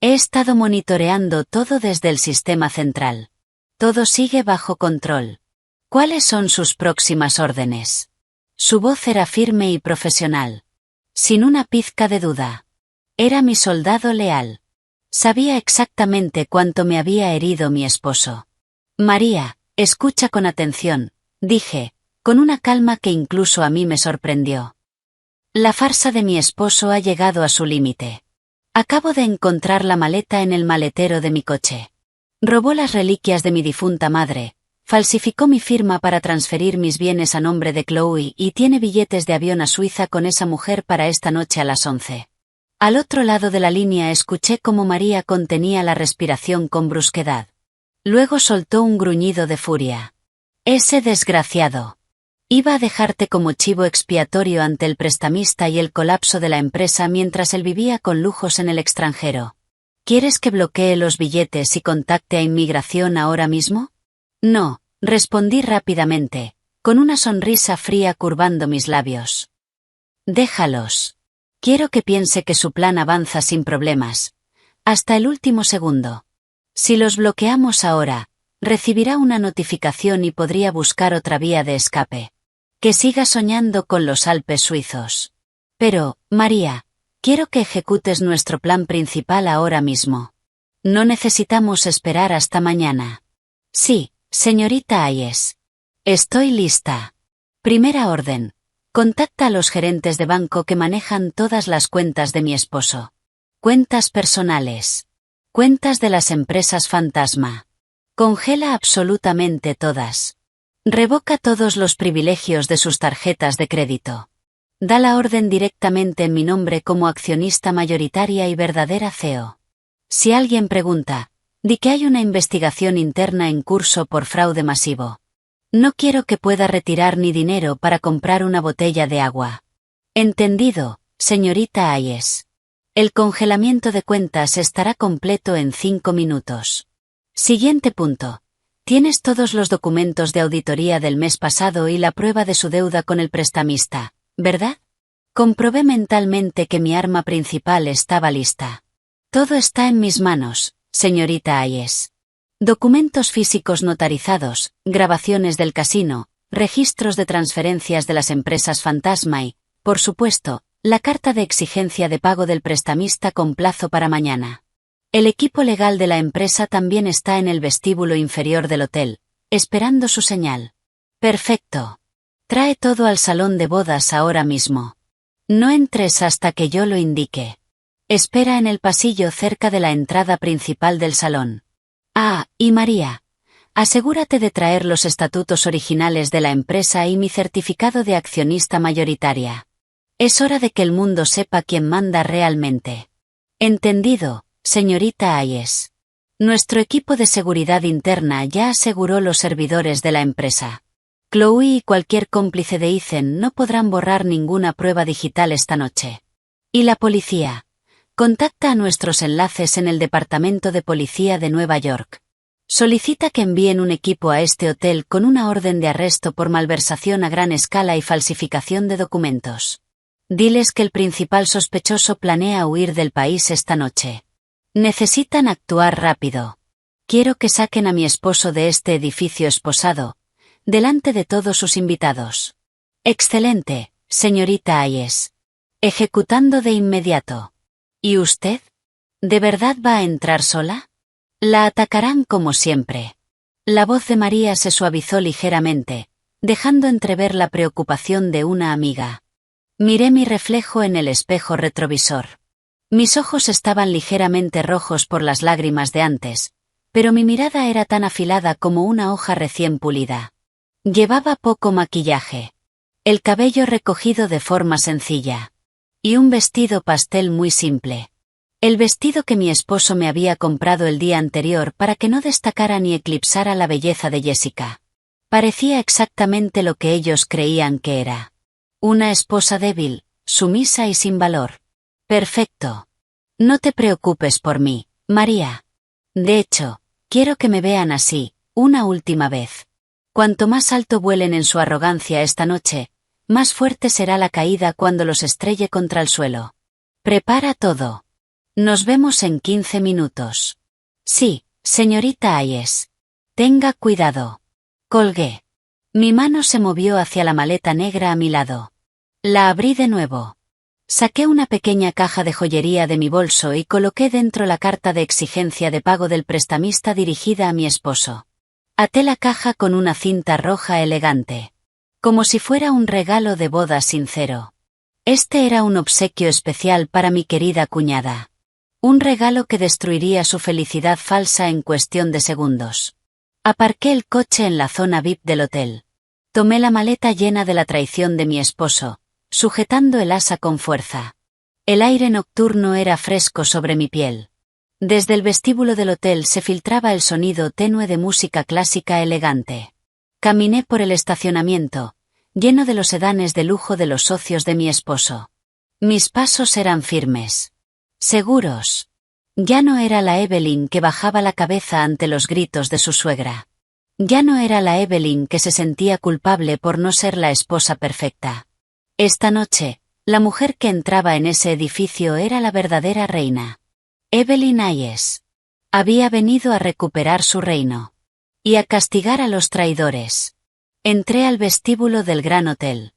Speaker 1: He estado monitoreando todo desde el sistema central. Todo sigue bajo control. ¿Cuáles son sus próximas órdenes? Su voz era firme y profesional. Sin una pizca de duda. Era mi soldado leal. Sabía exactamente cuánto me había herido mi esposo. María, escucha con atención, dije, con una calma que incluso a mí me sorprendió. La farsa de mi esposo ha llegado a su límite. Acabo de encontrar la maleta en el maletero de mi coche. Robó las reliquias de mi difunta madre. Falsificó mi firma para transferir mis bienes a nombre de Chloe y tiene billetes de avión a Suiza con esa mujer para esta noche a las 11. Al otro lado de la línea escuché cómo María contenía la respiración con brusquedad. Luego soltó un gruñido de furia. Ese desgraciado. Iba a dejarte como chivo expiatorio ante el prestamista y el colapso de la empresa mientras él vivía con lujos en el extranjero. ¿Quieres que bloquee los billetes y contacte a inmigración ahora mismo? No, respondí rápidamente, con una sonrisa fría curvando mis labios. Déjalos. Quiero que piense que su plan avanza sin problemas. Hasta el último segundo. Si los bloqueamos ahora, recibirá una notificación y podría buscar otra vía de escape. Que siga soñando con los Alpes suizos. Pero, María, quiero que ejecutes nuestro plan principal ahora mismo. No necesitamos esperar hasta mañana. Sí, señorita Hayes. Estoy lista. Primera orden. Contacta a los gerentes de banco que manejan todas las cuentas de mi esposo. Cuentas personales. Cuentas de las empresas fantasma. Congela absolutamente todas. Revoca todos los privilegios de sus tarjetas de crédito. Da la orden directamente en mi nombre como accionista mayoritaria y verdadera CEO. Si alguien pregunta, Di que hay una investigación interna en curso por fraude masivo. No quiero que pueda retirar ni dinero para comprar una botella de agua. Entendido, señorita Hayes. El congelamiento de cuentas estará completo en 5 minutos. Siguiente punto. Tienes todos los documentos de auditoría del mes pasado y la prueba de su deuda con el prestamista, ¿verdad? Comprobé mentalmente que mi arma principal estaba lista. Todo está en mis manos, señorita Hayes. Documentos físicos notarizados, grabaciones del casino, registros de transferencias de las empresas fantasma y, por supuesto, la carta de exigencia de pago del prestamista con plazo para mañana. El equipo legal de la empresa también está en el vestíbulo inferior del hotel, esperando su señal. Perfecto. Trae todo al salón de bodas ahora mismo. No entres hasta que yo lo indique. Espera en el pasillo cerca de la entrada principal del salón. Ah, y María, asegúrate de traer los estatutos originales de la empresa y mi certificado de accionista mayoritaria. Es hora de que el mundo sepa quién manda realmente. Entendido, señorita Hayes. Nuestro equipo de seguridad interna ya aseguró los servidores de la empresa. Chloe y cualquier cómplice de Ethan no podrán borrar ninguna prueba digital esta noche. ¿Y la policía? Contacta a nuestros enlaces en el Departamento de Policía de Nueva York. Solicita que envíen un equipo a este hotel con una orden de arresto por malversación a gran escala y falsificación de documentos. Diles que el principal sospechoso planea huir del país esta noche. Necesitan actuar rápido. Quiero que saquen a mi esposo de este edificio esposado, delante de todos sus invitados. Excelente, señorita Hayes. Ejecutando de inmediato. ¿Y usted? ¿De verdad va a entrar sola? La atacarán como siempre. La voz de María se suavizó ligeramente, dejando entrever la preocupación de una amiga. Miré mi reflejo en el espejo retrovisor. Mis ojos estaban ligeramente rojos por las lágrimas de antes, pero mi mirada era tan afilada como una hoja recién pulida. Llevaba poco maquillaje. El cabello recogido de forma sencilla. Y un vestido pastel muy simple. El vestido que mi esposo me había comprado el día anterior para que no destacara ni eclipsara la belleza de Jessica. Parecía exactamente lo que ellos creían que era. Una esposa débil, sumisa y sin valor. Perfecto. No te preocupes por mí, María. De hecho, quiero que me vean así, una última vez. Cuanto más alto vuelen en su arrogancia esta noche, más fuerte será la caída cuando los estrelle contra el suelo. Prepara todo. Nos vemos en 15 minutos. Sí, señorita Hayes. Tenga cuidado. Colgué. Mi mano se movió hacia la maleta negra a mi lado. La abrí de nuevo. Saqué una pequeña caja de joyería de mi bolso y coloqué dentro la carta de exigencia de pago del prestamista dirigida a mi esposo. Até la caja con una cinta roja elegante. Como si fuera un regalo de boda sincero. Este era un obsequio especial para mi querida cuñada. Un regalo que destruiría su felicidad falsa en cuestión de segundos. Aparqué el coche en la zona VIP del hotel. Tomé la maleta llena de la traición de mi esposo, sujetando el asa con fuerza. El aire nocturno era fresco sobre mi piel. Desde el vestíbulo del hotel se filtraba el sonido tenue de música clásica elegante. Caminé por el estacionamiento, lleno de los sedanes de lujo de los socios de mi esposo. Mis pasos eran firmes. Seguros. Ya no era la Evelyn que bajaba la cabeza ante los gritos de su suegra. Ya no era la Evelyn que se sentía culpable por no ser la esposa perfecta. Esta noche, la mujer que entraba en ese edificio era la verdadera reina. Evelyn Hayes. Había venido a recuperar su reino. Y a castigar a los traidores. Entré al vestíbulo del gran hotel.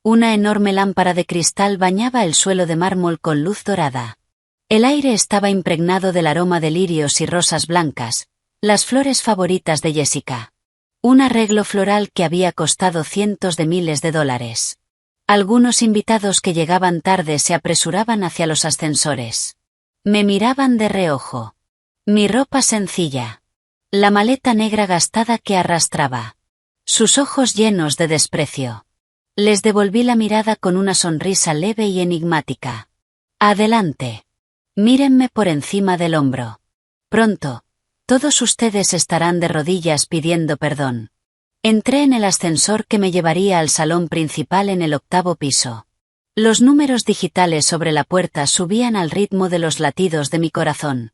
Speaker 1: Una enorme lámpara de cristal bañaba el suelo de mármol con luz dorada. El aire estaba impregnado del aroma de lirios y rosas blancas, las flores favoritas de Jessica. Un arreglo floral que había costado cientos de miles de dólares. Algunos invitados que llegaban tarde se apresuraban hacia los ascensores. Me miraban de reojo. Mi ropa sencilla. La maleta negra gastada que arrastraba. Sus ojos llenos de desprecio. Les devolví la mirada con una sonrisa leve y enigmática. Adelante. Mírenme por encima del hombro. Pronto, Todos ustedes estarán de rodillas pidiendo perdón. Entré en el ascensor que me llevaría al salón principal en el 8º piso. Los números digitales sobre la puerta subían al ritmo de los latidos de mi corazón.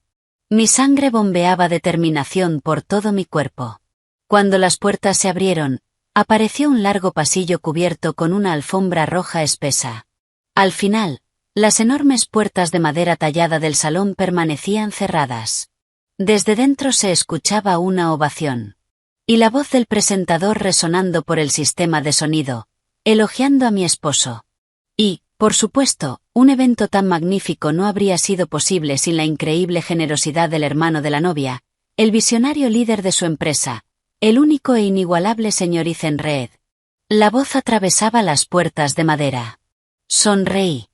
Speaker 1: Mi sangre bombeaba determinación por todo mi cuerpo. Cuando las puertas se abrieron, apareció un largo pasillo cubierto con una alfombra roja espesa. Al final, las enormes puertas de madera tallada del salón permanecían cerradas. Desde dentro se escuchaba una ovación. Y la voz del presentador resonando por el sistema de sonido, elogiando a mi esposo. Y, por supuesto, un evento tan magnífico no habría sido posible sin la increíble generosidad del hermano de la novia, el visionario líder de su empresa, el único e inigualable señor Ethan Reed. La voz atravesaba las puertas de madera. Sonreí.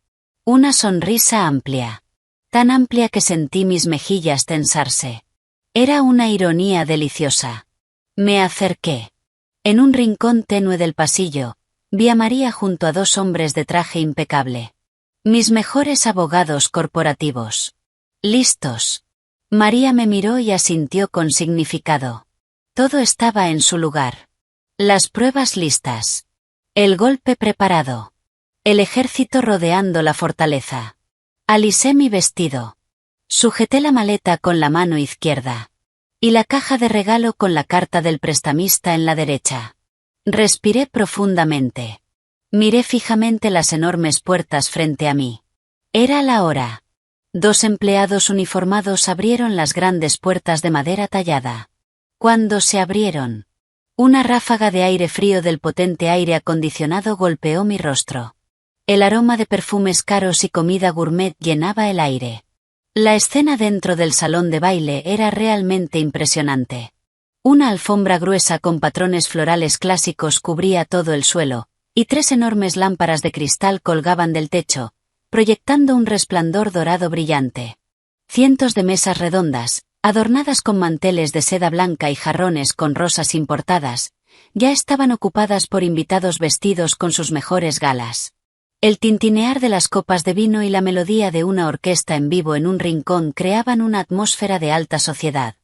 Speaker 1: Una sonrisa amplia. Tan amplia que sentí mis mejillas tensarse. Era una ironía deliciosa. Me acerqué. En un rincón tenue del pasillo, vi a María junto a 2 hombres de traje impecable. Mis mejores abogados corporativos. Listos. María me miró y asintió con significado. Todo estaba en su lugar. Las pruebas listas. El golpe preparado. El ejército rodeando la fortaleza. Alisé mi vestido. Sujeté la maleta con la mano izquierda. Y la caja de regalo con la carta del prestamista en la derecha. Respiré profundamente. Miré fijamente las enormes puertas frente a mí. Era la hora. 2 empleados uniformados abrieron las grandes puertas de madera tallada. Cuando se abrieron, una ráfaga de aire frío del potente aire acondicionado golpeó mi rostro. El aroma de perfumes caros y comida gourmet llenaba el aire. La escena dentro del salón de baile era realmente impresionante. Una alfombra gruesa con patrones florales clásicos cubría todo el suelo, y 3 enormes lámparas de cristal colgaban del techo, proyectando un resplandor dorado brillante. Cientos de mesas redondas, adornadas con manteles de seda blanca y jarrones con rosas importadas, ya estaban ocupadas por invitados vestidos con sus mejores galas. El tintinear de las copas de vino y la melodía de una orquesta en vivo en un rincón creaban una atmósfera de alta sociedad.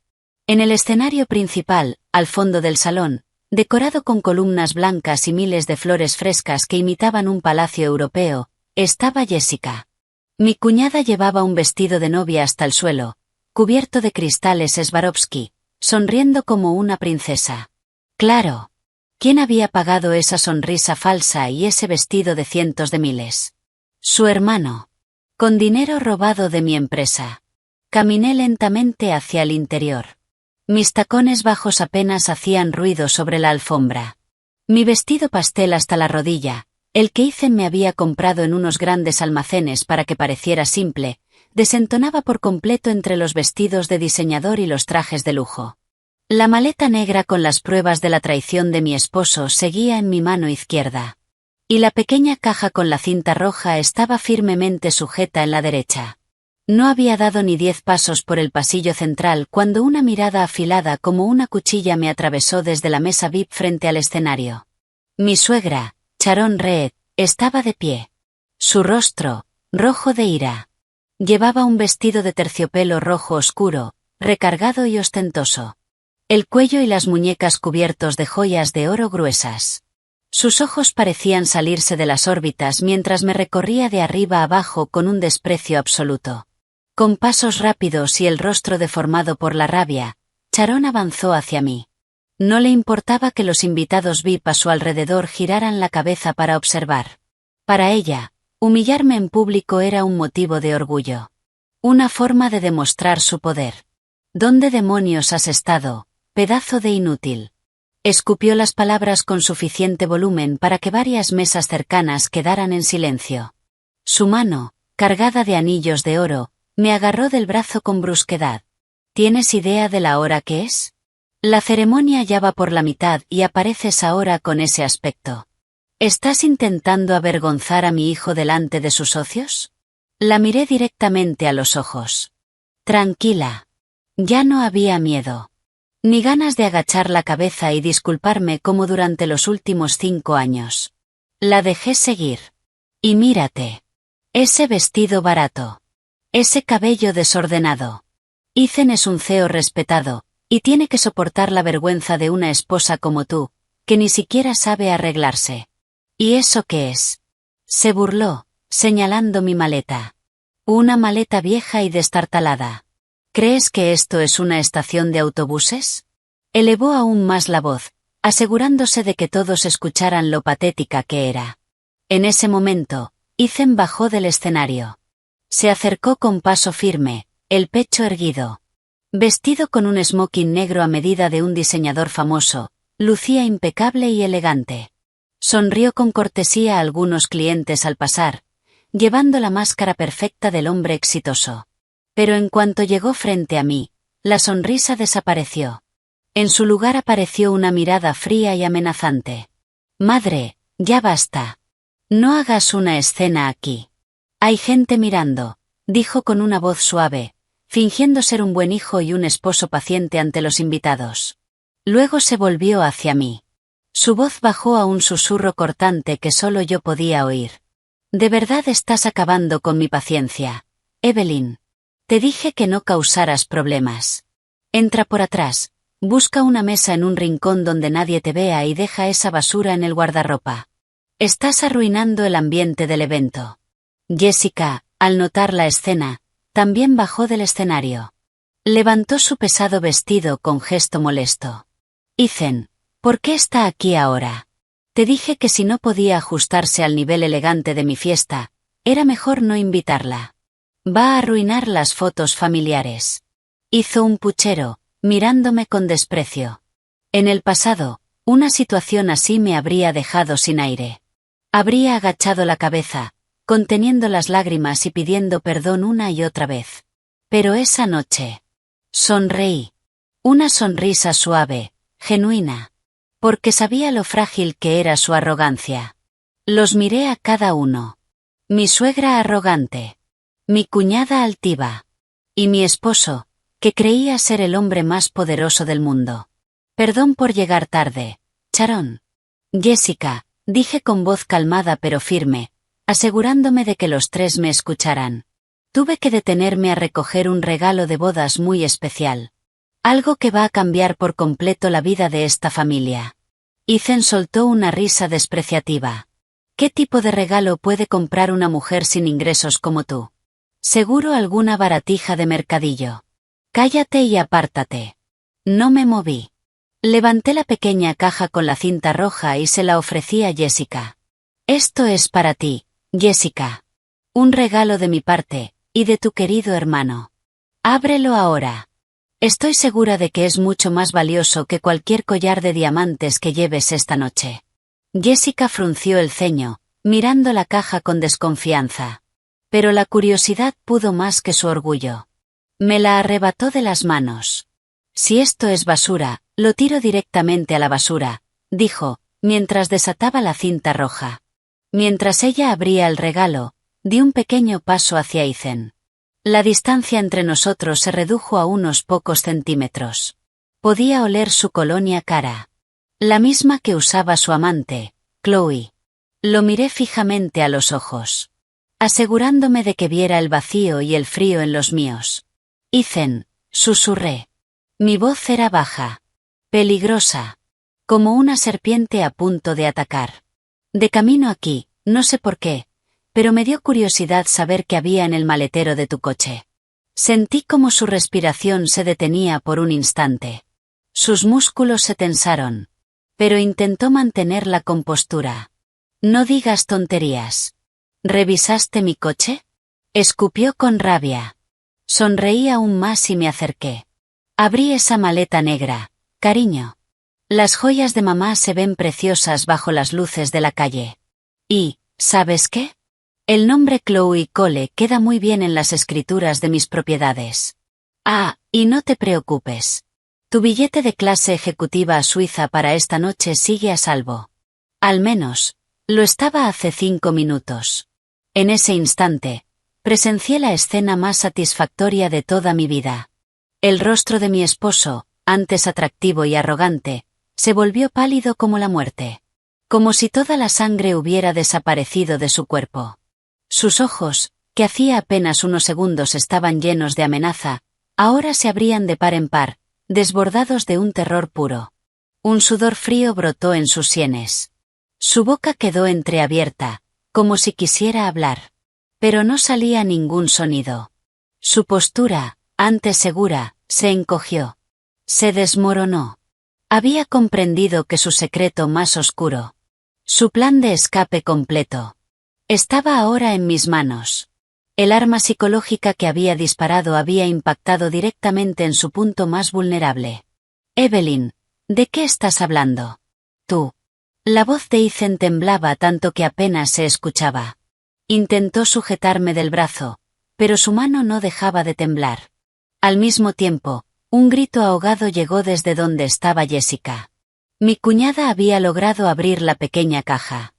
Speaker 1: En el escenario principal, al fondo del salón, decorado con columnas blancas y miles de flores frescas que imitaban un palacio europeo, estaba Jessica. Mi cuñada llevaba un vestido de novia hasta el suelo, cubierto de cristales Swarovski, sonriendo como una princesa. Claro. ¿Quién había pagado esa sonrisa falsa y ese vestido de cientos de miles? Su hermano. Con dinero robado de mi empresa. Caminé lentamente hacia el interior. Mis tacones bajos apenas hacían ruido sobre la alfombra. Mi vestido pastel hasta la rodilla, el que Ethan me había comprado en unos grandes almacenes para que pareciera simple, desentonaba por completo entre los vestidos de diseñador y los trajes de lujo. La maleta negra con las pruebas de la traición de mi esposo seguía en mi mano izquierda. Y la pequeña caja con la cinta roja estaba firmemente sujeta en la derecha. No había dado ni 10 pasos por el pasillo central cuando una mirada afilada como una cuchilla me atravesó desde la mesa VIP frente al escenario. Mi suegra, Sharon Reed, estaba de pie. Su rostro, rojo de ira. Llevaba un vestido de terciopelo rojo oscuro, recargado y ostentoso. El cuello y las muñecas cubiertos de joyas de oro gruesas. Sus ojos parecían salirse de las órbitas mientras me recorría de arriba a abajo con un desprecio absoluto. Con pasos rápidos y el rostro deformado por la rabia, Sharon avanzó hacia mí. No le importaba que los invitados VIP a su alrededor giraran la cabeza para observar. Para ella, humillarme en público era un motivo de orgullo. Una forma de demostrar su poder. ¿Dónde demonios has estado, pedazo de inútil? Escupió las palabras con suficiente volumen para que varias mesas cercanas quedaran en silencio. Su mano, cargada de anillos de oro, me agarró del brazo con brusquedad. ¿Tienes idea de la hora que es? La ceremonia ya va por la mitad y apareces ahora con ese aspecto. ¿Estás intentando avergonzar a mi hijo delante de sus socios? La miré directamente a los ojos. Tranquila. Ya no había miedo. Ni ganas de agachar la cabeza y disculparme como durante los últimos 5 años. La dejé seguir. Y mírate. Ese vestido barato. Ese cabello desordenado. Ethan es un CEO respetado, y tiene que soportar la vergüenza de una esposa como tú, que ni siquiera sabe arreglarse. ¿Y eso qué es? Se burló, señalando mi maleta. Una maleta vieja y destartalada. ¿Crees que esto es una estación de autobuses? Elevó aún más la voz, asegurándose de que todos escucharan lo patética que era. En ese momento, Ethan bajó del escenario. Se acercó con paso firme, el pecho erguido. Vestido con un smoking negro a medida de un diseñador famoso, lucía impecable y elegante. Sonrió con cortesía a algunos clientes al pasar, llevando la máscara perfecta del hombre exitoso. Pero en cuanto llegó frente a mí, la sonrisa desapareció. En su lugar apareció una mirada fría y amenazante. Madre, ya basta. No hagas una escena aquí. Hay gente mirando, dijo con una voz suave, fingiendo ser un buen hijo y un esposo paciente ante los invitados. Luego se volvió hacia mí. Su voz bajó a un susurro cortante que solo yo podía oír. De verdad estás acabando con mi paciencia, Evelyn. Te dije que no causaras problemas. Entra por atrás, busca una mesa en un rincón donde nadie te vea y deja esa basura en el guardarropa. Estás arruinando el ambiente del evento. Jessica, al notar la escena, también bajó del escenario. Levantó su pesado vestido con gesto molesto. Ethan, ¿por qué está aquí ahora? Te dije que si no podía ajustarse al nivel elegante de mi fiesta, era mejor no invitarla. Va a arruinar las fotos familiares. Hizo un puchero, mirándome con desprecio. En el pasado, una situación así me habría dejado sin aire. Habría agachado la cabeza, conteniendo las lágrimas y pidiendo perdón una y otra vez. Pero esa noche, sonreí. Una sonrisa suave, genuina. Porque sabía lo frágil que era su arrogancia. Los miré a cada uno. Mi suegra arrogante. Mi cuñada altiva. Y mi esposo, que creía ser el hombre más poderoso del mundo. Perdón por llegar tarde, Sharon. Jessica, dije con voz calmada pero firme, asegurándome de que los tres me escucharan. Tuve que detenerme a recoger un regalo de bodas muy especial. Algo que va a cambiar por completo la vida de esta familia. Ethan soltó una risa despreciativa. ¿Qué tipo de regalo puede comprar una mujer sin ingresos como tú? Seguro alguna baratija de mercadillo. Cállate y apártate. No me moví. Levanté la pequeña caja con la cinta roja y se la ofrecí a Jessica. Esto es para ti, Jessica. Un regalo de mi parte, y de tu querido hermano. Ábrelo ahora. Estoy segura de que es mucho más valioso que cualquier collar de diamantes que lleves esta noche. Jessica frunció el ceño, mirando la caja con desconfianza. Pero la curiosidad pudo más que su orgullo. Me la arrebató de las manos. Si esto es basura, lo tiro directamente a la basura, dijo, mientras desataba la cinta roja. Mientras ella abría el regalo, di un pequeño paso hacia Ethan. La distancia entre nosotros se redujo a unos pocos centímetros. Podía oler su colonia cara. La misma que usaba su amante, Chloe. Lo miré fijamente a los ojos. Asegurándome de que viera el vacío y el frío en los míos. Ethan, susurré. Mi voz era baja. Peligrosa. Como una serpiente a punto de atacar. De camino aquí, no sé por qué, pero me dio curiosidad saber qué había en el maletero de tu coche. Sentí como su respiración se detenía por un instante. Sus músculos se tensaron. Pero intentó mantener la compostura. No digas tonterías. ¿Revisaste mi coche? Escupió con rabia. Sonreí aún más y me acerqué. Abrí esa maleta negra, cariño. Las joyas de mamá se ven preciosas bajo las luces de la calle. Y, ¿sabes qué? El nombre Chloe Cole queda muy bien en las escrituras de mis propiedades. Ah, y no te preocupes. Tu billete de clase ejecutiva a Suiza para esta noche sigue a salvo. Al menos, lo estaba hace 5 minutos. En ese instante, presencié la escena más satisfactoria de toda mi vida. El rostro de mi esposo, antes atractivo y arrogante, se volvió pálido como la muerte. Como si toda la sangre hubiera desaparecido de su cuerpo. Sus ojos, que hacía apenas unos segundos estaban llenos de amenaza, Ahora se abrían de par en par, desbordados de un terror puro. Un sudor frío brotó en sus sienes. Su boca quedó entreabierta, como si quisiera hablar. Pero no salía ningún sonido. Su postura, antes segura, se encogió. Se desmoronó. Había comprendido que su secreto más oscuro, su plan de escape completo, estaba ahora en mis manos. El arma psicológica que había disparado había impactado directamente en su punto más vulnerable. Evelyn, ¿de qué estás hablando? Tú. La voz de Ethan temblaba tanto que apenas se escuchaba. Intentó sujetarme del brazo, pero su mano no dejaba de temblar. Al mismo tiempo, un grito ahogado llegó desde donde estaba Jessica. Mi cuñada había logrado abrir la pequeña caja.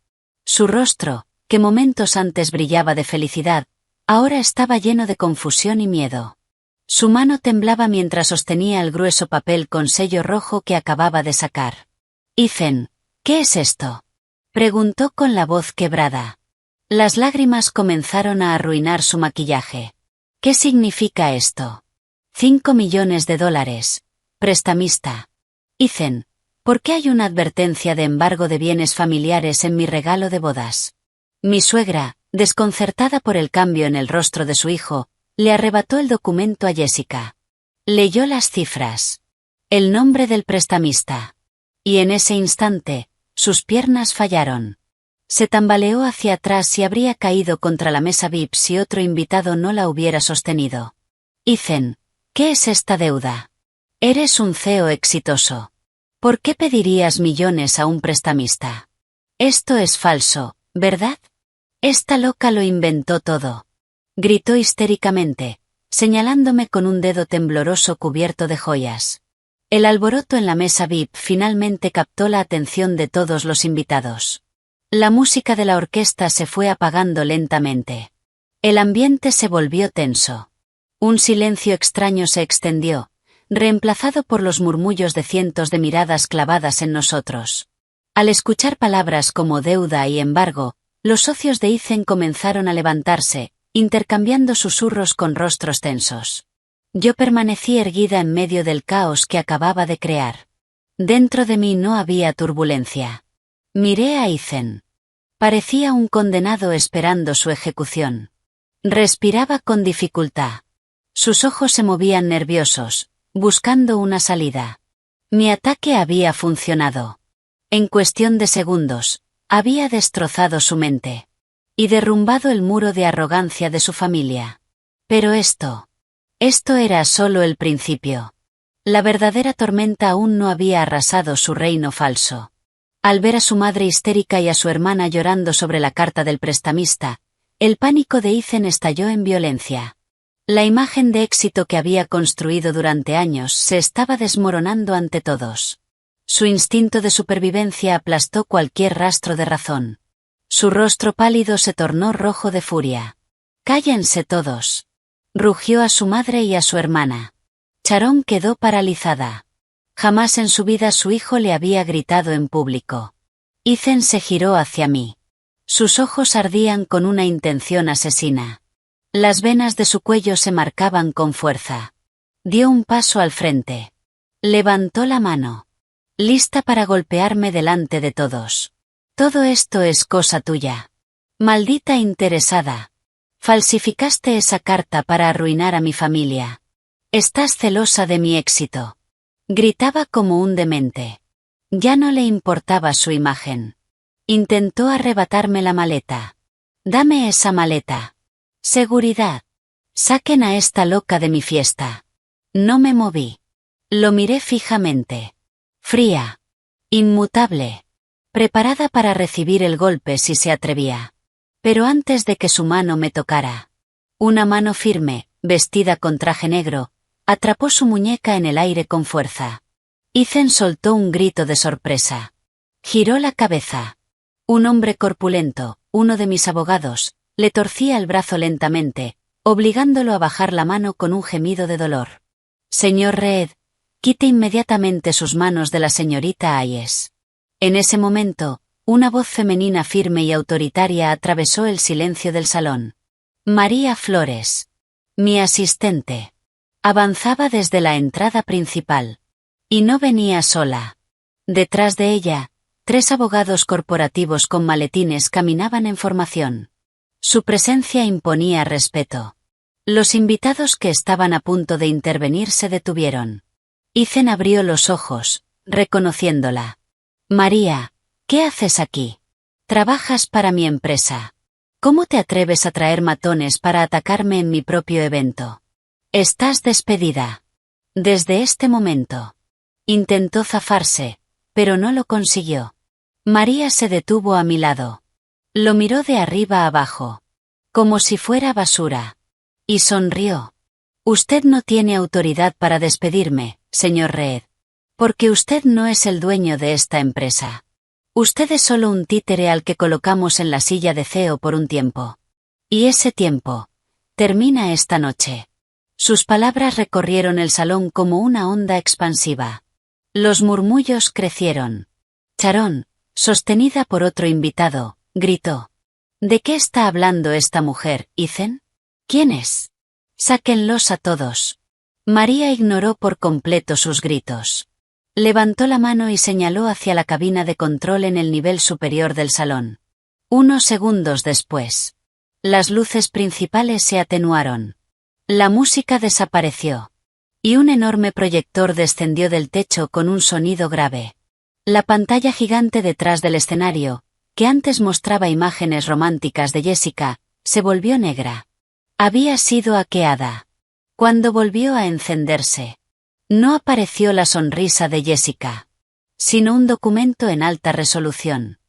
Speaker 1: Su rostro, que momentos antes brillaba de felicidad, ahora estaba lleno de confusión y miedo. Su mano temblaba mientras sostenía el grueso papel con sello rojo que acababa de sacar. Ethan, ¿qué es esto?, preguntó con la voz quebrada. Las lágrimas comenzaron a arruinar su maquillaje. ¿Qué significa esto? $5 millones. Prestamista. Ethan, ¿por qué hay una advertencia de embargo de bienes familiares en mi regalo de bodas? Mi suegra, desconcertada por el cambio en el rostro de su hijo, le arrebató el documento a Jessica. Leyó las cifras. El nombre del prestamista. Y en ese instante, sus piernas fallaron. Se tambaleó hacia atrás y habría caído contra la mesa VIP si otro invitado no la hubiera sostenido. Ethan, ¿qué es esta deuda? Eres un CEO exitoso. ¿Por qué pedirías millones a un prestamista? Esto es falso, ¿verdad? Esta loca lo inventó todo. Gritó histéricamente, señalándome con un dedo tembloroso cubierto de joyas. El alboroto en la mesa VIP finalmente captó la atención de todos los invitados. La música de la orquesta se fue apagando lentamente. El ambiente se volvió tenso. Un silencio extraño se extendió, reemplazado por los murmullos de cientos de miradas clavadas en nosotros. Al escuchar palabras como deuda y embargo, los socios de Ethan comenzaron a levantarse, intercambiando susurros con rostros tensos. Yo permanecí erguida en medio del caos que acababa de crear. Dentro de mí no había turbulencia. Miré a Ethan. Parecía un condenado esperando su ejecución. Respiraba con dificultad. Sus ojos se movían nerviosos, buscando una salida. Mi ataque había funcionado. En cuestión de segundos, había destrozado su mente. Y derrumbado el muro de arrogancia de su familia. Pero esto era solo el principio. La verdadera tormenta aún no había arrasado su reino falso. Al ver a su madre histérica y a su hermana llorando sobre la carta del prestamista, el pánico de Ethan estalló en violencia. La imagen de éxito que había construido durante años se estaba desmoronando ante todos. Su instinto de supervivencia aplastó cualquier rastro de razón. Su rostro pálido se tornó rojo de furia. «¡Cállense todos!», rugió a su madre y a su hermana. Sharon quedó paralizada. Jamás en su vida su hijo le había gritado en público. Ethan se giró hacia mí. Sus ojos ardían con una intención asesina. Las venas de su cuello se marcaban con fuerza. Dio un paso al frente. Levantó la mano. Lista para golpearme delante de todos. Todo esto es cosa tuya. Maldita interesada. Falsificaste esa carta para arruinar a mi familia. Estás celosa de mi éxito. Gritaba como un demente. Ya no le importaba su imagen. Intentó arrebatarme la maleta. Dame esa maleta. Seguridad. Saquen a esta loca de mi fiesta. No me moví. Lo miré fijamente. Fría. Inmutable. Preparada para recibir el golpe si se atrevía. Pero antes de que su mano me tocara, una mano firme, vestida con traje negro, atrapó su muñeca en el aire con fuerza. Ethan soltó un grito de sorpresa. Giró la cabeza. Un hombre corpulento, uno de mis abogados, le torcía el brazo lentamente, obligándolo a bajar la mano con un gemido de dolor. Señor Reed, quite inmediatamente sus manos de la señorita Hayes. En ese momento, una voz femenina firme y autoritaria atravesó el silencio del salón. María Flores. Mi asistente. Avanzaba desde la entrada principal. Y no venía sola. Detrás de ella, 3 abogados corporativos con maletines caminaban en formación. Su presencia imponía respeto. Los invitados que estaban a punto de intervenir se detuvieron. Ethan abrió los ojos, reconociéndola. María, ¿qué haces aquí? Trabajas para mi empresa. ¿Cómo te atreves a traer matones para atacarme en mi propio evento? Estás despedida. Desde este momento. Intentó zafarse, pero no lo consiguió. María se detuvo a mi lado. Lo miró de arriba abajo. Como si fuera basura. Y sonrió. Usted no tiene autoridad para despedirme, señor Reed. Porque usted no es el dueño de esta empresa. Usted es solo un títere al que colocamos en la silla de CEO por un tiempo. Y ese tiempo termina esta noche. Sus palabras recorrieron el salón como una onda expansiva. Los murmullos crecieron. Sharon, sostenida por otro invitado, gritó. ¿De qué está hablando esta mujer, Ethan? ¿Quién es? Sáquenlos a todos. María ignoró por completo sus gritos. Levantó la mano y señaló hacia la cabina de control en el nivel superior del salón. Unos segundos después. Las luces principales se atenuaron. La música desapareció. Y un enorme proyector descendió del techo con un sonido grave. La pantalla gigante detrás del escenario, que antes mostraba imágenes románticas de Jessica, se volvió negra. Había sido hackeada. Cuando volvió a encenderse, no apareció la sonrisa de Jessica, sino un documento en alta resolución.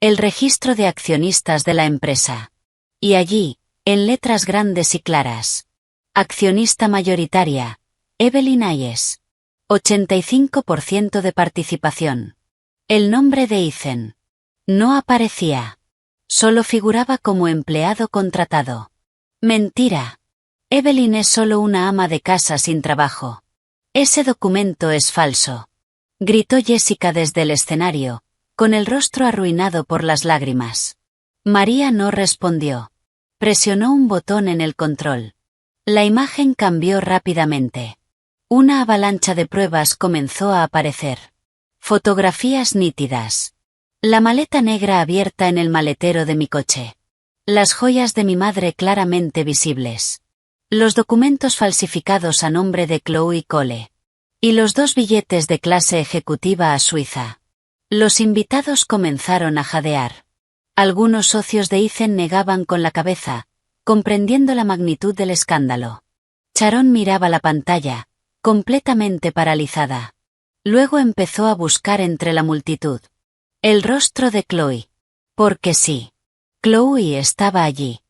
Speaker 1: El registro de accionistas de la empresa. Y allí, en letras grandes y claras. Accionista mayoritaria, Evelyn Hayes. 85% de participación. El nombre de Ethan. No aparecía. Solo figuraba como empleado contratado. Mentira. Evelyn es solo una ama de casa sin trabajo. Ese documento es falso. Gritó Jessica desde el escenario, con el rostro arruinado por las lágrimas. María no respondió. Presionó un botón en el control. La imagen cambió rápidamente. Una avalancha de pruebas comenzó a aparecer. Fotografías nítidas. La maleta negra abierta en el maletero de mi coche. Las joyas de mi madre claramente visibles. Los documentos falsificados a nombre de Chloe Cole. Y los 2 billetes de clase ejecutiva a Suiza. Los invitados comenzaron a jadear. Algunos socios de Ethan negaban con la cabeza, comprendiendo la magnitud del escándalo. Sharon miraba la pantalla, completamente paralizada. Luego empezó a buscar entre la multitud. El rostro de Chloe. Porque sí. Chloe estaba allí.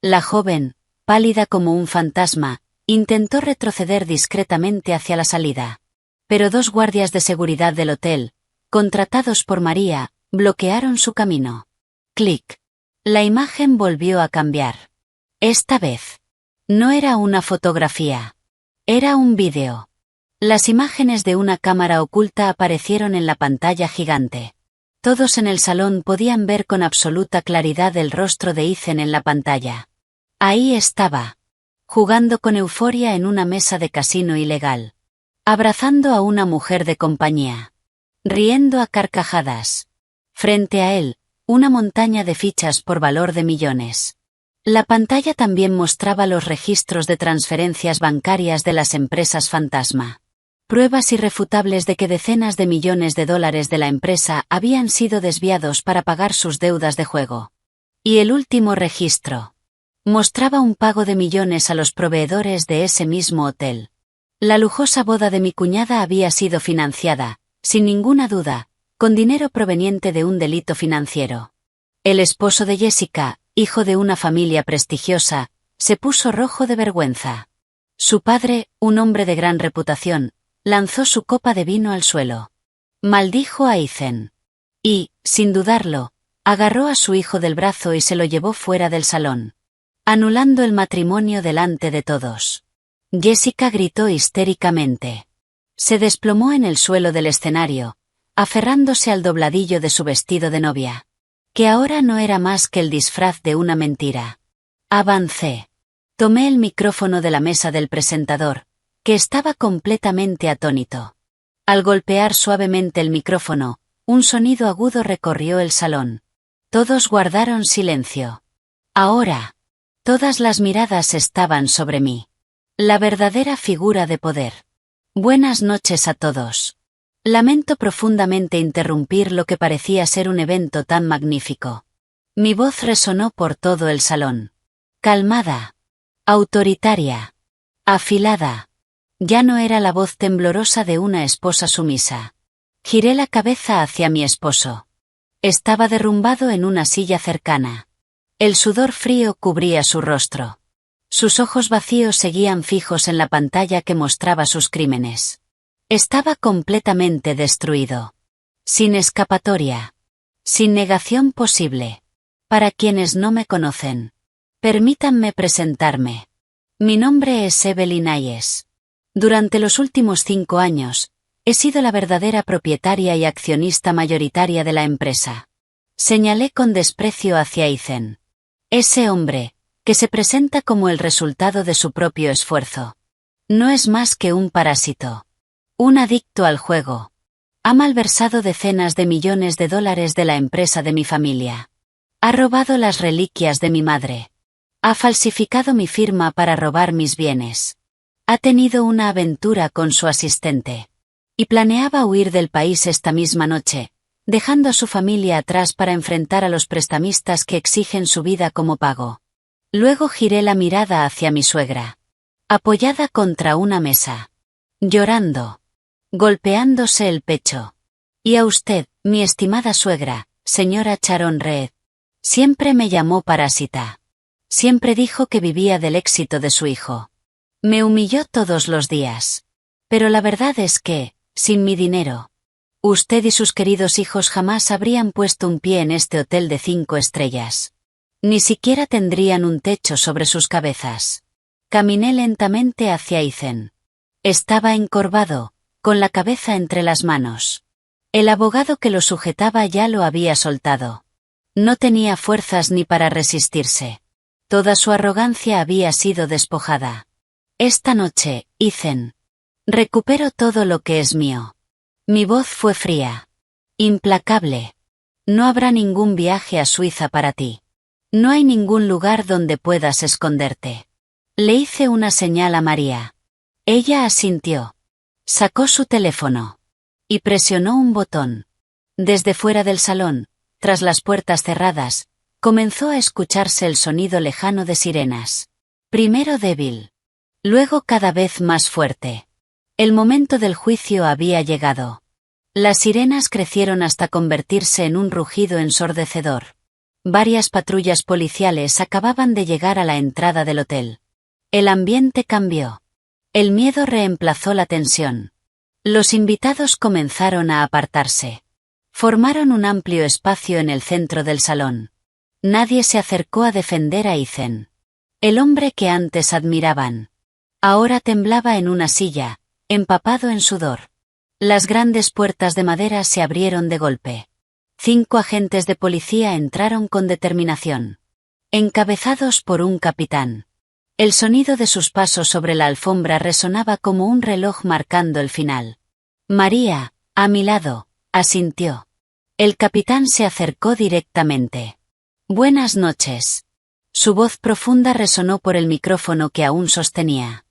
Speaker 1: La joven, pálida como un fantasma, intentó retroceder discretamente hacia la salida. Pero 2 guardias de seguridad del hotel, contratados por María, bloquearon su camino. Clic. La imagen volvió a cambiar. Esta vez. No era una fotografía. Era un vídeo. Las imágenes de una cámara oculta aparecieron en la pantalla gigante. Todos en el salón podían ver con absoluta claridad el rostro de Ethan en la pantalla. Ahí estaba. Jugando con euforia en una mesa de casino ilegal. Abrazando a una mujer de compañía. Riendo a carcajadas. Frente a él, una montaña de fichas por valor de millones. La pantalla también mostraba los registros de transferencias bancarias de las empresas fantasma. Pruebas irrefutables de que decenas de millones de dólares de la empresa habían sido desviados para pagar sus deudas de juego. Y el último registro. Mostraba un pago de millones a los proveedores de ese mismo hotel. La lujosa boda de mi cuñada había sido financiada, sin ninguna duda, con dinero proveniente de un delito financiero. El esposo de Jessica, hijo de una familia prestigiosa, se puso rojo de vergüenza. Su padre, un hombre de gran reputación, lanzó su copa de vino al suelo. Maldijo a Ethan. Y, sin dudarlo, agarró a su hijo del brazo y se lo llevó fuera del salón. Anulando el matrimonio delante de todos. Jessica gritó histéricamente. Se desplomó en el suelo del escenario, aferrándose al dobladillo de su vestido de novia. Que ahora no era más que el disfraz de una mentira. Avancé. Tomé el micrófono de la mesa del presentador, que estaba completamente atónito. Al golpear suavemente el micrófono, un sonido agudo recorrió el salón. Todos guardaron silencio. Ahora, todas las miradas estaban sobre mí. La verdadera figura de poder. Buenas noches a todos. Lamento profundamente interrumpir lo que parecía ser un evento tan magnífico. Mi voz resonó por todo el salón. Calmada. Autoritaria. Afilada. Ya no era la voz temblorosa de una esposa sumisa. Giré la cabeza hacia mi esposo. Estaba derrumbado en una silla cercana. El sudor frío cubría su rostro. Sus ojos vacíos seguían fijos en la pantalla que mostraba sus crímenes. Estaba completamente destruido. Sin escapatoria. Sin negación posible. Para quienes no me conocen, permítanme presentarme. Mi nombre es Evelyn Hayes. Durante los últimos 5 años, he sido la verdadera propietaria y accionista mayoritaria de la empresa. Señalé con desprecio hacia Ethan. Ese hombre, que se presenta como el resultado de su propio esfuerzo. No es más que un parásito. Un adicto al juego. Ha malversado decenas de millones de dólares de la empresa de mi familia. Ha robado las reliquias de mi madre. Ha falsificado mi firma para robar mis bienes. Ha tenido una aventura con su asistente. Y planeaba huir del país esta misma noche, dejando a su familia atrás para enfrentar a los prestamistas que exigen su vida como pago. Luego giré la mirada hacia mi suegra. Apoyada contra una mesa. Llorando. Golpeándose el pecho. Y a usted, mi estimada suegra, señora Sharon Reed. Siempre me llamó parásita. Siempre dijo que vivía del éxito de su hijo. Me humilló todos los días. Pero la verdad es que, sin mi dinero, usted y sus queridos hijos jamás habrían puesto un pie en este hotel de 5 estrellas. Ni siquiera tendrían un techo sobre sus cabezas. Caminé lentamente hacia Ethan. Estaba encorvado, con la cabeza entre las manos. El abogado que lo sujetaba ya lo había soltado. No tenía fuerzas ni para resistirse. Toda su arrogancia había sido despojada. Esta noche, Ethan. Recupero todo lo que es mío. Mi voz fue fría. Implacable. No habrá ningún viaje a Suiza para ti. No hay ningún lugar donde puedas esconderte. Le hice una señal a María. Ella asintió. Sacó su teléfono. Y presionó un botón. Desde fuera del salón, tras las puertas cerradas, comenzó a escucharse el sonido lejano de sirenas. Primero débil. Luego cada vez más fuerte. El momento del juicio había llegado. Las sirenas crecieron hasta convertirse en un rugido ensordecedor. Varias patrullas policiales acababan de llegar a la entrada del hotel. El ambiente cambió. El miedo reemplazó la tensión. Los invitados comenzaron a apartarse. Formaron un amplio espacio en el centro del salón. Nadie se acercó a defender a Ethan. El hombre que antes admiraban. Ahora temblaba en una silla, empapado en sudor. Las grandes puertas de madera se abrieron de golpe. 5 agentes de policía entraron con determinación. Encabezados por un capitán. El sonido de sus pasos sobre la alfombra resonaba como un reloj marcando el final. María, a mi lado, asintió. El capitán se acercó directamente. Buenas noches. Su voz profunda resonó por el micrófono que aún sostenía.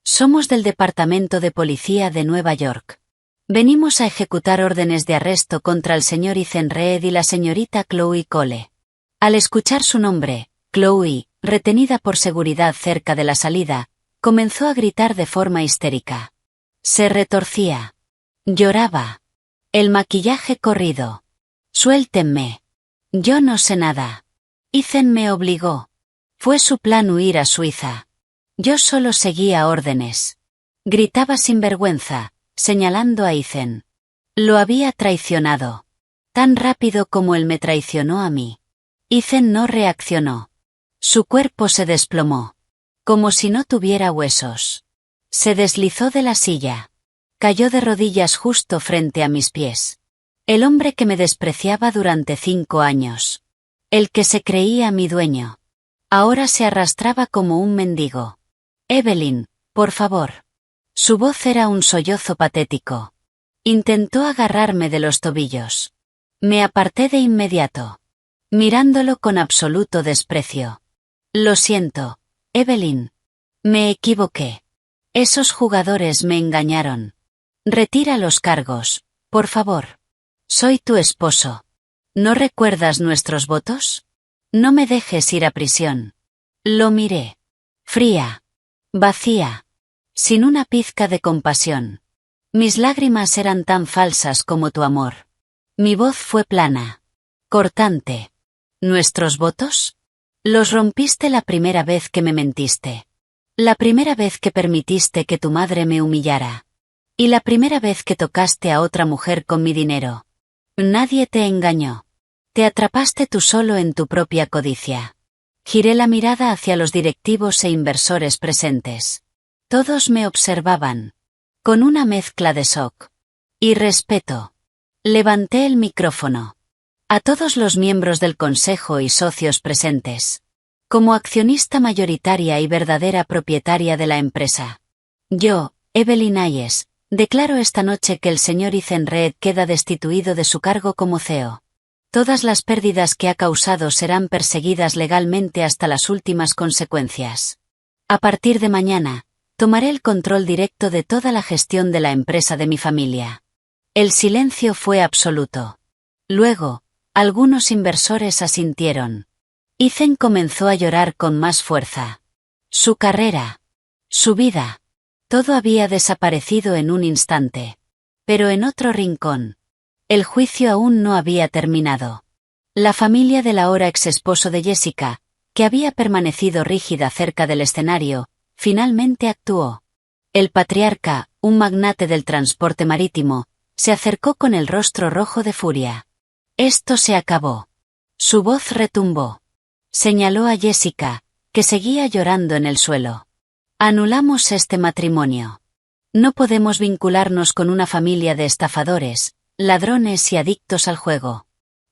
Speaker 1: Somos del Departamento de Policía de Nueva York. Venimos a ejecutar órdenes de arresto contra el señor Ethan Reed y la señorita Chloe Cole. Al escuchar su nombre, Chloe, retenida por seguridad cerca de la salida, comenzó a gritar de forma histérica. Se retorcía. Lloraba. El maquillaje corrido. Suéltenme. Yo no sé nada. Ethan me obligó. Fue su plan huir a Suiza. Yo solo seguía órdenes. Gritaba sin vergüenza, señalando a Ethan. Lo había traicionado. Tan rápido como él me traicionó a mí. Ethan no reaccionó. Su cuerpo se desplomó. Como si no tuviera huesos. Se deslizó de la silla. Cayó de rodillas justo frente a mis pies. El hombre que me despreciaba durante 5 años. El que se creía mi dueño. Ahora se arrastraba como un mendigo. Evelyn, por favor. Su voz era un sollozo patético. Intentó agarrarme de los tobillos. Me aparté de inmediato, mirándolo con absoluto desprecio. Lo siento, Evelyn. Me equivoqué. Esos jugadores me engañaron. Retira los cargos, por favor. Soy tu esposo. ¿No recuerdas nuestros votos? No me dejes ir a prisión. Lo miré. Fría. Vacía. Sin una pizca de compasión. Mis lágrimas eran tan falsas como tu amor. Mi voz fue plana. Cortante. ¿Nuestros votos? Los rompiste la primera vez que me mentiste. La primera vez que permitiste que tu madre me humillara. Y la primera vez que tocaste a otra mujer con mi dinero. Nadie te engañó. Te atrapaste tú solo en tu propia codicia. Giré la mirada hacia los directivos e inversores presentes. Todos me observaban. Con una mezcla de shock y respeto. Levanté el micrófono. A todos los miembros del consejo y socios presentes. Como accionista mayoritaria y verdadera propietaria de la empresa. Yo, Evelyn Hayes, declaro esta noche que el señor Ethan Reed queda destituido de su cargo como CEO. Todas las pérdidas que ha causado serán perseguidas legalmente hasta las últimas consecuencias. A partir de mañana, tomaré el control directo de toda la gestión de la empresa de mi familia. El silencio fue absoluto. Luego, algunos inversores asintieron. Ethan comenzó a llorar con más fuerza. Su carrera, su vida, todo había desaparecido en un instante. Pero en otro rincón, el juicio aún no había terminado. La familia del ahora ex esposo de Jessica, que había permanecido rígida cerca del escenario, finalmente actuó. El patriarca, un magnate del transporte marítimo, se acercó con el rostro rojo de furia. Esto se acabó. Su voz retumbó. Señaló a Jessica, que seguía llorando en el suelo. Anulamos este matrimonio. No podemos vincularnos con una familia de estafadores, ladrones y adictos al juego.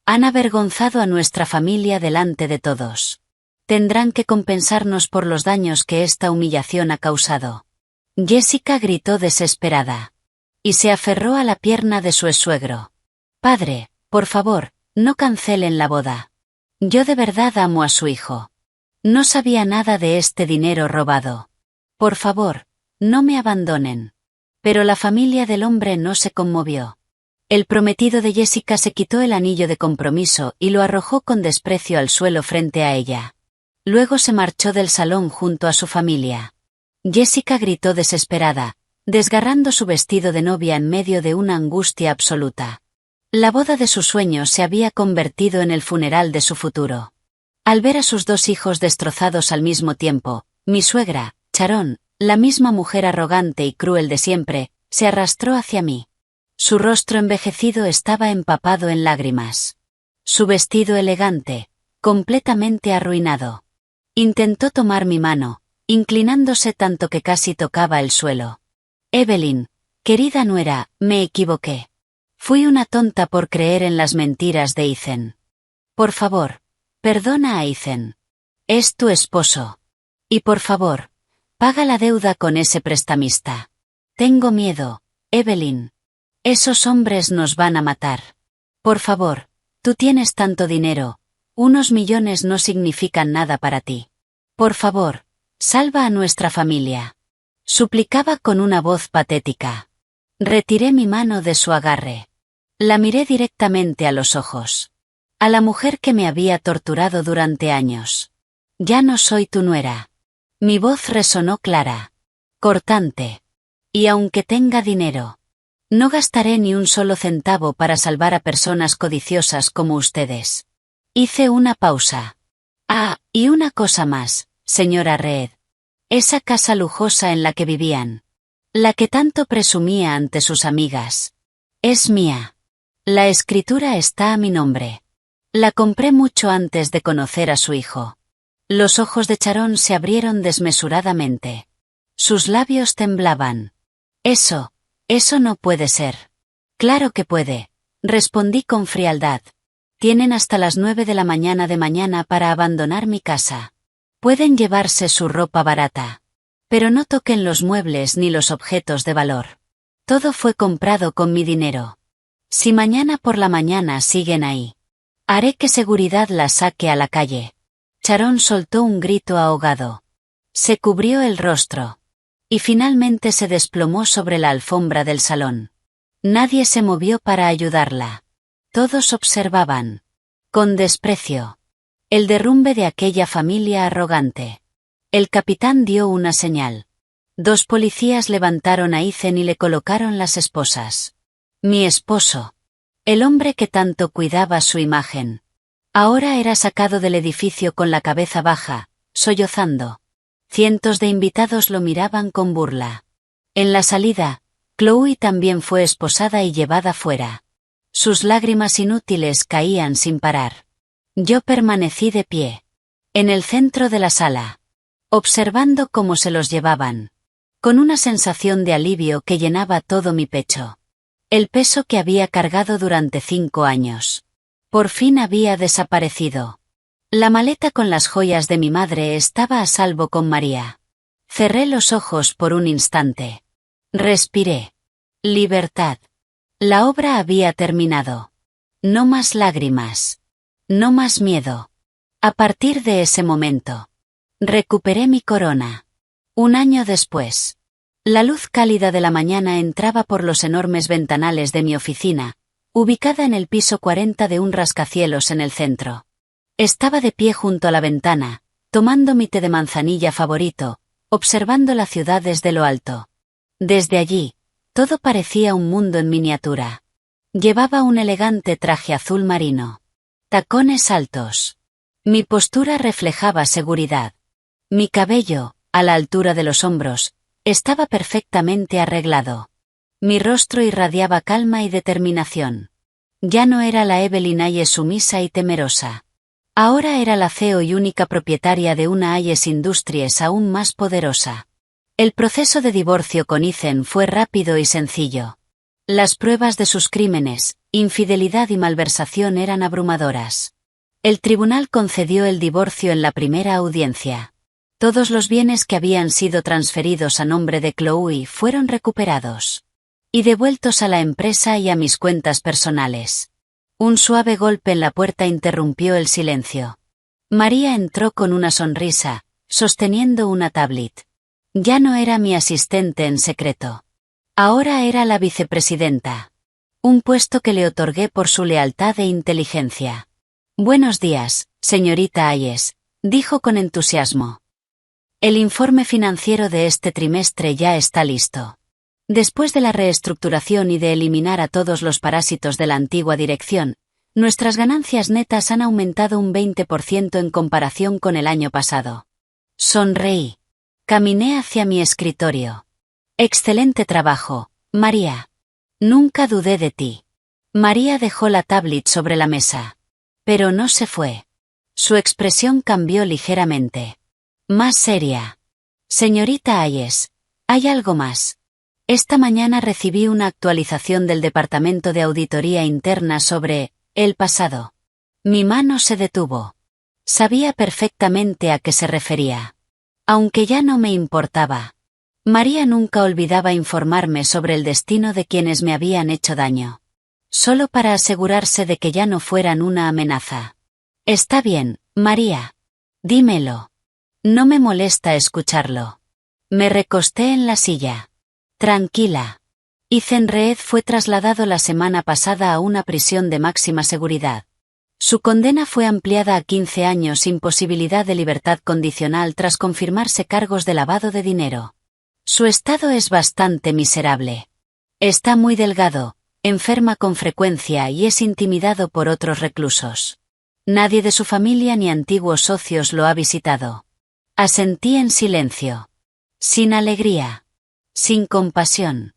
Speaker 1: Han avergonzado a nuestra familia delante de todos. Tendrán que compensarnos por los daños que esta humillación ha causado. Jessica gritó desesperada. Y se aferró a la pierna de su suegro. Padre, por favor, no cancelen la boda. Yo de verdad amo a su hijo. No sabía nada de este dinero robado. Por favor, no me abandonen. Pero la familia del hombre no se conmovió. El prometido de Jessica se quitó el anillo de compromiso y lo arrojó con desprecio al suelo frente a ella. Luego se marchó del salón junto a su familia. Jessica gritó desesperada, desgarrando su vestido de novia en medio de una angustia absoluta. La boda de sus sueños se había convertido en el funeral de su futuro. Al ver a sus dos hijos destrozados al mismo tiempo, mi suegra, Sharon, la misma mujer arrogante y cruel de siempre, se arrastró hacia mí. Su rostro envejecido estaba empapado en lágrimas. Su vestido elegante, completamente arruinado. Intentó tomar mi mano, inclinándose tanto que casi tocaba el suelo. Evelyn, querida nuera, me equivoqué. Fui una tonta por creer en las mentiras de Ethan. Por favor, perdona a Ethan. Es tu esposo. Y por favor, paga la deuda con ese prestamista. Tengo miedo, Evelyn. Esos hombres nos van a matar. Por favor, tú tienes tanto dinero, unos millones no significan nada para ti. Por favor, salva a nuestra familia. Suplicaba con una voz patética. Retiré mi mano de su agarre. La miré directamente a los ojos. A la mujer que me había torturado durante años. Ya no soy tu nuera. Mi voz resonó clara. Cortante. Y aunque tenga dinero, no gastaré ni un solo centavo para salvar a personas codiciosas como ustedes. Hice una pausa. Ah, y una cosa más, señora Reed. Esa casa lujosa en la que vivían. La que tanto presumía ante sus amigas. Es mía. La escritura está a mi nombre. La compré mucho antes de conocer a su hijo. Los ojos de Sharon se abrieron desmesuradamente. Sus labios temblaban. Eso no puede ser. Claro que puede, respondí con frialdad. Tienen hasta las 9 de la mañana para abandonar mi casa. Pueden llevarse su ropa barata. Pero no toquen los muebles ni los objetos de valor. Todo fue comprado con mi dinero. Si mañana por la mañana siguen ahí, haré que seguridad las saque a la calle. Sharon soltó un grito ahogado. Se cubrió el rostro. Y finalmente se desplomó sobre la alfombra del salón. Nadie se movió para ayudarla. Todos observaban, con desprecio, el derrumbe de aquella familia arrogante. El capitán dio una señal. 2 policías levantaron a Ethan y le colocaron las esposas. Mi esposo. El hombre que tanto cuidaba su imagen. Ahora era sacado del edificio con la cabeza baja, sollozando. Cientos de invitados lo miraban con burla. En la salida, Chloe también fue esposada y llevada fuera. Sus lágrimas inútiles caían sin parar. Yo permanecí de pie. En el centro de la sala. Observando cómo se los llevaban. Con una sensación de alivio que llenaba todo mi pecho. El peso que había cargado durante 5 años. Por fin había desaparecido. La maleta con las joyas de mi madre estaba a salvo con María. Cerré los ojos por un instante. Respiré. Libertad. La obra había terminado. No más lágrimas. No más miedo. A partir de ese momento, recuperé mi corona. 1 año después. La luz cálida de la mañana entraba por los enormes ventanales de mi oficina, ubicada en el piso 40 de un rascacielos en el centro. Estaba de pie junto a la ventana, tomando mi té de manzanilla favorito, observando la ciudad desde lo alto. Desde allí, todo parecía un mundo en miniatura. Llevaba un elegante traje azul marino. Tacones altos. Mi postura reflejaba seguridad. Mi cabello, a la altura de los hombros, estaba perfectamente arreglado. Mi rostro irradiaba calma y determinación. Ya no era la Evelyn Hayes sumisa y temerosa. Ahora era la CEO y única propietaria de una Hayes Industries aún más poderosa. El proceso de divorcio con Ethan fue rápido y sencillo. Las pruebas de sus crímenes, infidelidad y malversación eran abrumadoras. El tribunal concedió el divorcio en la primera audiencia. Todos los bienes que habían sido transferidos a nombre de Chloe fueron recuperados y devueltos a la empresa y a mis cuentas personales. Un suave golpe en la puerta interrumpió el silencio. María entró con una sonrisa, sosteniendo una tablet. Ya no era mi asistente en secreto. Ahora era la vicepresidenta. Un puesto que le otorgué por su lealtad e inteligencia. Buenos días, señorita Hayes, dijo con entusiasmo. El informe financiero de este trimestre ya está listo. Después de la reestructuración y de eliminar a todos los parásitos de la antigua dirección, nuestras ganancias netas han aumentado un 20% en comparación con el año pasado. Sonreí. Caminé hacia mi escritorio. Excelente trabajo, María. Nunca dudé de ti. María dejó la tablet sobre la mesa. Pero no se fue. Su expresión cambió ligeramente. Más seria. Señorita Hayes, ¿hay algo más? Esta mañana recibí una actualización del Departamento de Auditoría Interna sobre el pasado. Mi mano se detuvo. Sabía perfectamente a qué se refería. Aunque ya no me importaba. María nunca olvidaba informarme sobre el destino de quienes me habían hecho daño. Solo para asegurarse de que ya no fueran una amenaza. Está bien, María. Dímelo. No me molesta escucharlo. Me recosté en la silla. Tranquila. Ethan Reed fue trasladado la semana pasada a una prisión de máxima seguridad. Su condena fue ampliada a 15 años sin posibilidad de libertad condicional tras confirmarse cargos de lavado de dinero. Su estado es bastante miserable. Está muy delgado, enferma con frecuencia y es intimidado por otros reclusos. Nadie de su familia ni antiguos socios lo ha visitado. Asentí en silencio. Sin alegría. Sin compasión.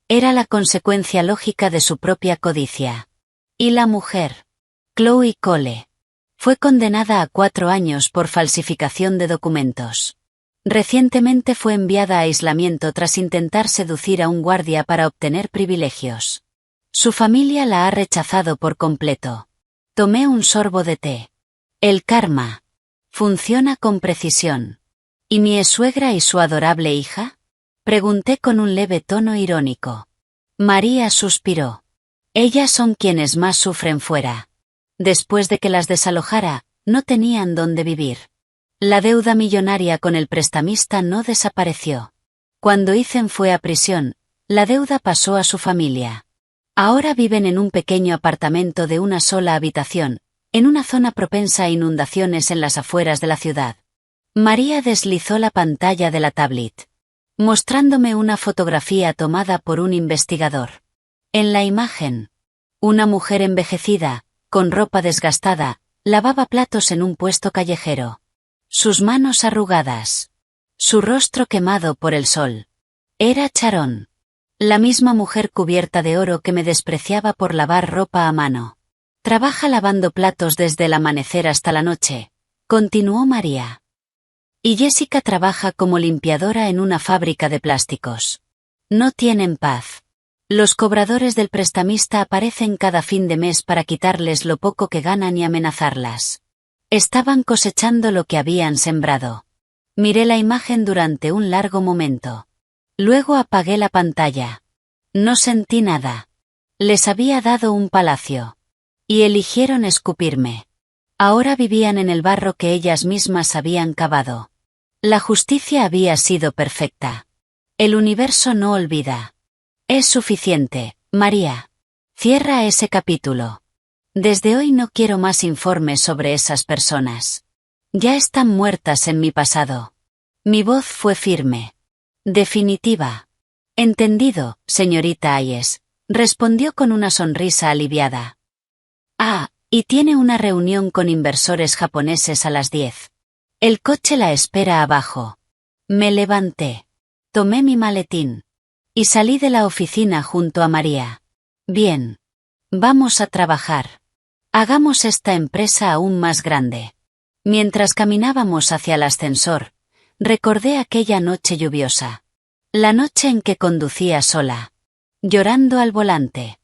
Speaker 1: Era la consecuencia lógica de su propia codicia. Y la mujer, Chloe Cole, fue condenada a 4 años por falsificación de documentos. Recientemente fue enviada a aislamiento tras intentar seducir a un guardia para obtener privilegios. Su familia la ha rechazado por completo. Tomé un sorbo de té. El karma. Funciona con precisión. ¿Y mi suegra y su adorable hija? Pregunté con un leve tono irónico. María suspiró. Ellas son quienes más sufren fuera. Después de que las desalojara, no tenían dónde vivir. La deuda millonaria con el prestamista no desapareció. Cuando Ethan fue a prisión, la deuda pasó a su familia. Ahora viven en un pequeño apartamento de una sola habitación, en una zona propensa a inundaciones en las afueras de la ciudad. María deslizó la pantalla de la tablet, mostrándome una fotografía tomada por un investigador. En la imagen, una mujer envejecida, con ropa desgastada, lavaba platos en un puesto callejero. Sus manos arrugadas. Su rostro quemado por el sol. Era Sharon. La misma mujer cubierta de oro que me despreciaba por lavar ropa a mano. Trabaja lavando platos desde el amanecer hasta la noche, continuó María. Y Jessica trabaja como limpiadora en una fábrica de plásticos. No tienen paz. Los cobradores del prestamista aparecen cada fin de mes para quitarles lo poco que ganan y amenazarlas. Estaban cosechando lo que habían sembrado. Miré la imagen durante un largo momento. Luego apagué la pantalla. No sentí nada. Les había dado un palacio. Y eligieron escupirme. Ahora vivían en el barro que ellas mismas habían cavado. La justicia había sido perfecta. El universo no olvida. Es suficiente, María. Cierra ese capítulo. Desde hoy no quiero más informes sobre esas personas. Ya están muertas en mi pasado. Mi voz fue firme. Definitiva. Entendido, señorita Ayes, respondió con una sonrisa aliviada. Ah, y tiene una reunión con inversores japoneses a las 10. El coche la espera abajo. Me levanté. Tomé mi maletín. Y salí de la oficina junto a María. Bien. Vamos a trabajar. Hagamos esta empresa aún más grande. Mientras caminábamos hacia el ascensor, recordé aquella noche lluviosa. La noche en que conducía sola. Llorando al volante.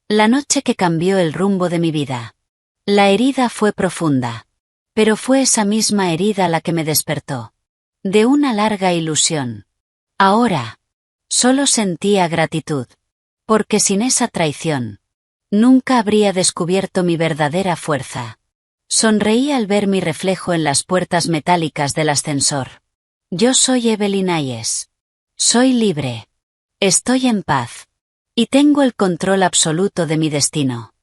Speaker 1: La noche que cambió el rumbo de mi vida. La herida fue profunda. Pero fue esa misma herida la que me despertó. De una larga ilusión. Ahora. Solo sentía gratitud. Porque sin esa traición, nunca habría descubierto mi verdadera fuerza. Sonreí al ver mi reflejo en las puertas metálicas del ascensor. Yo soy Evelyn Ayes. Soy libre. Estoy en paz. Y tengo el control absoluto de mi destino.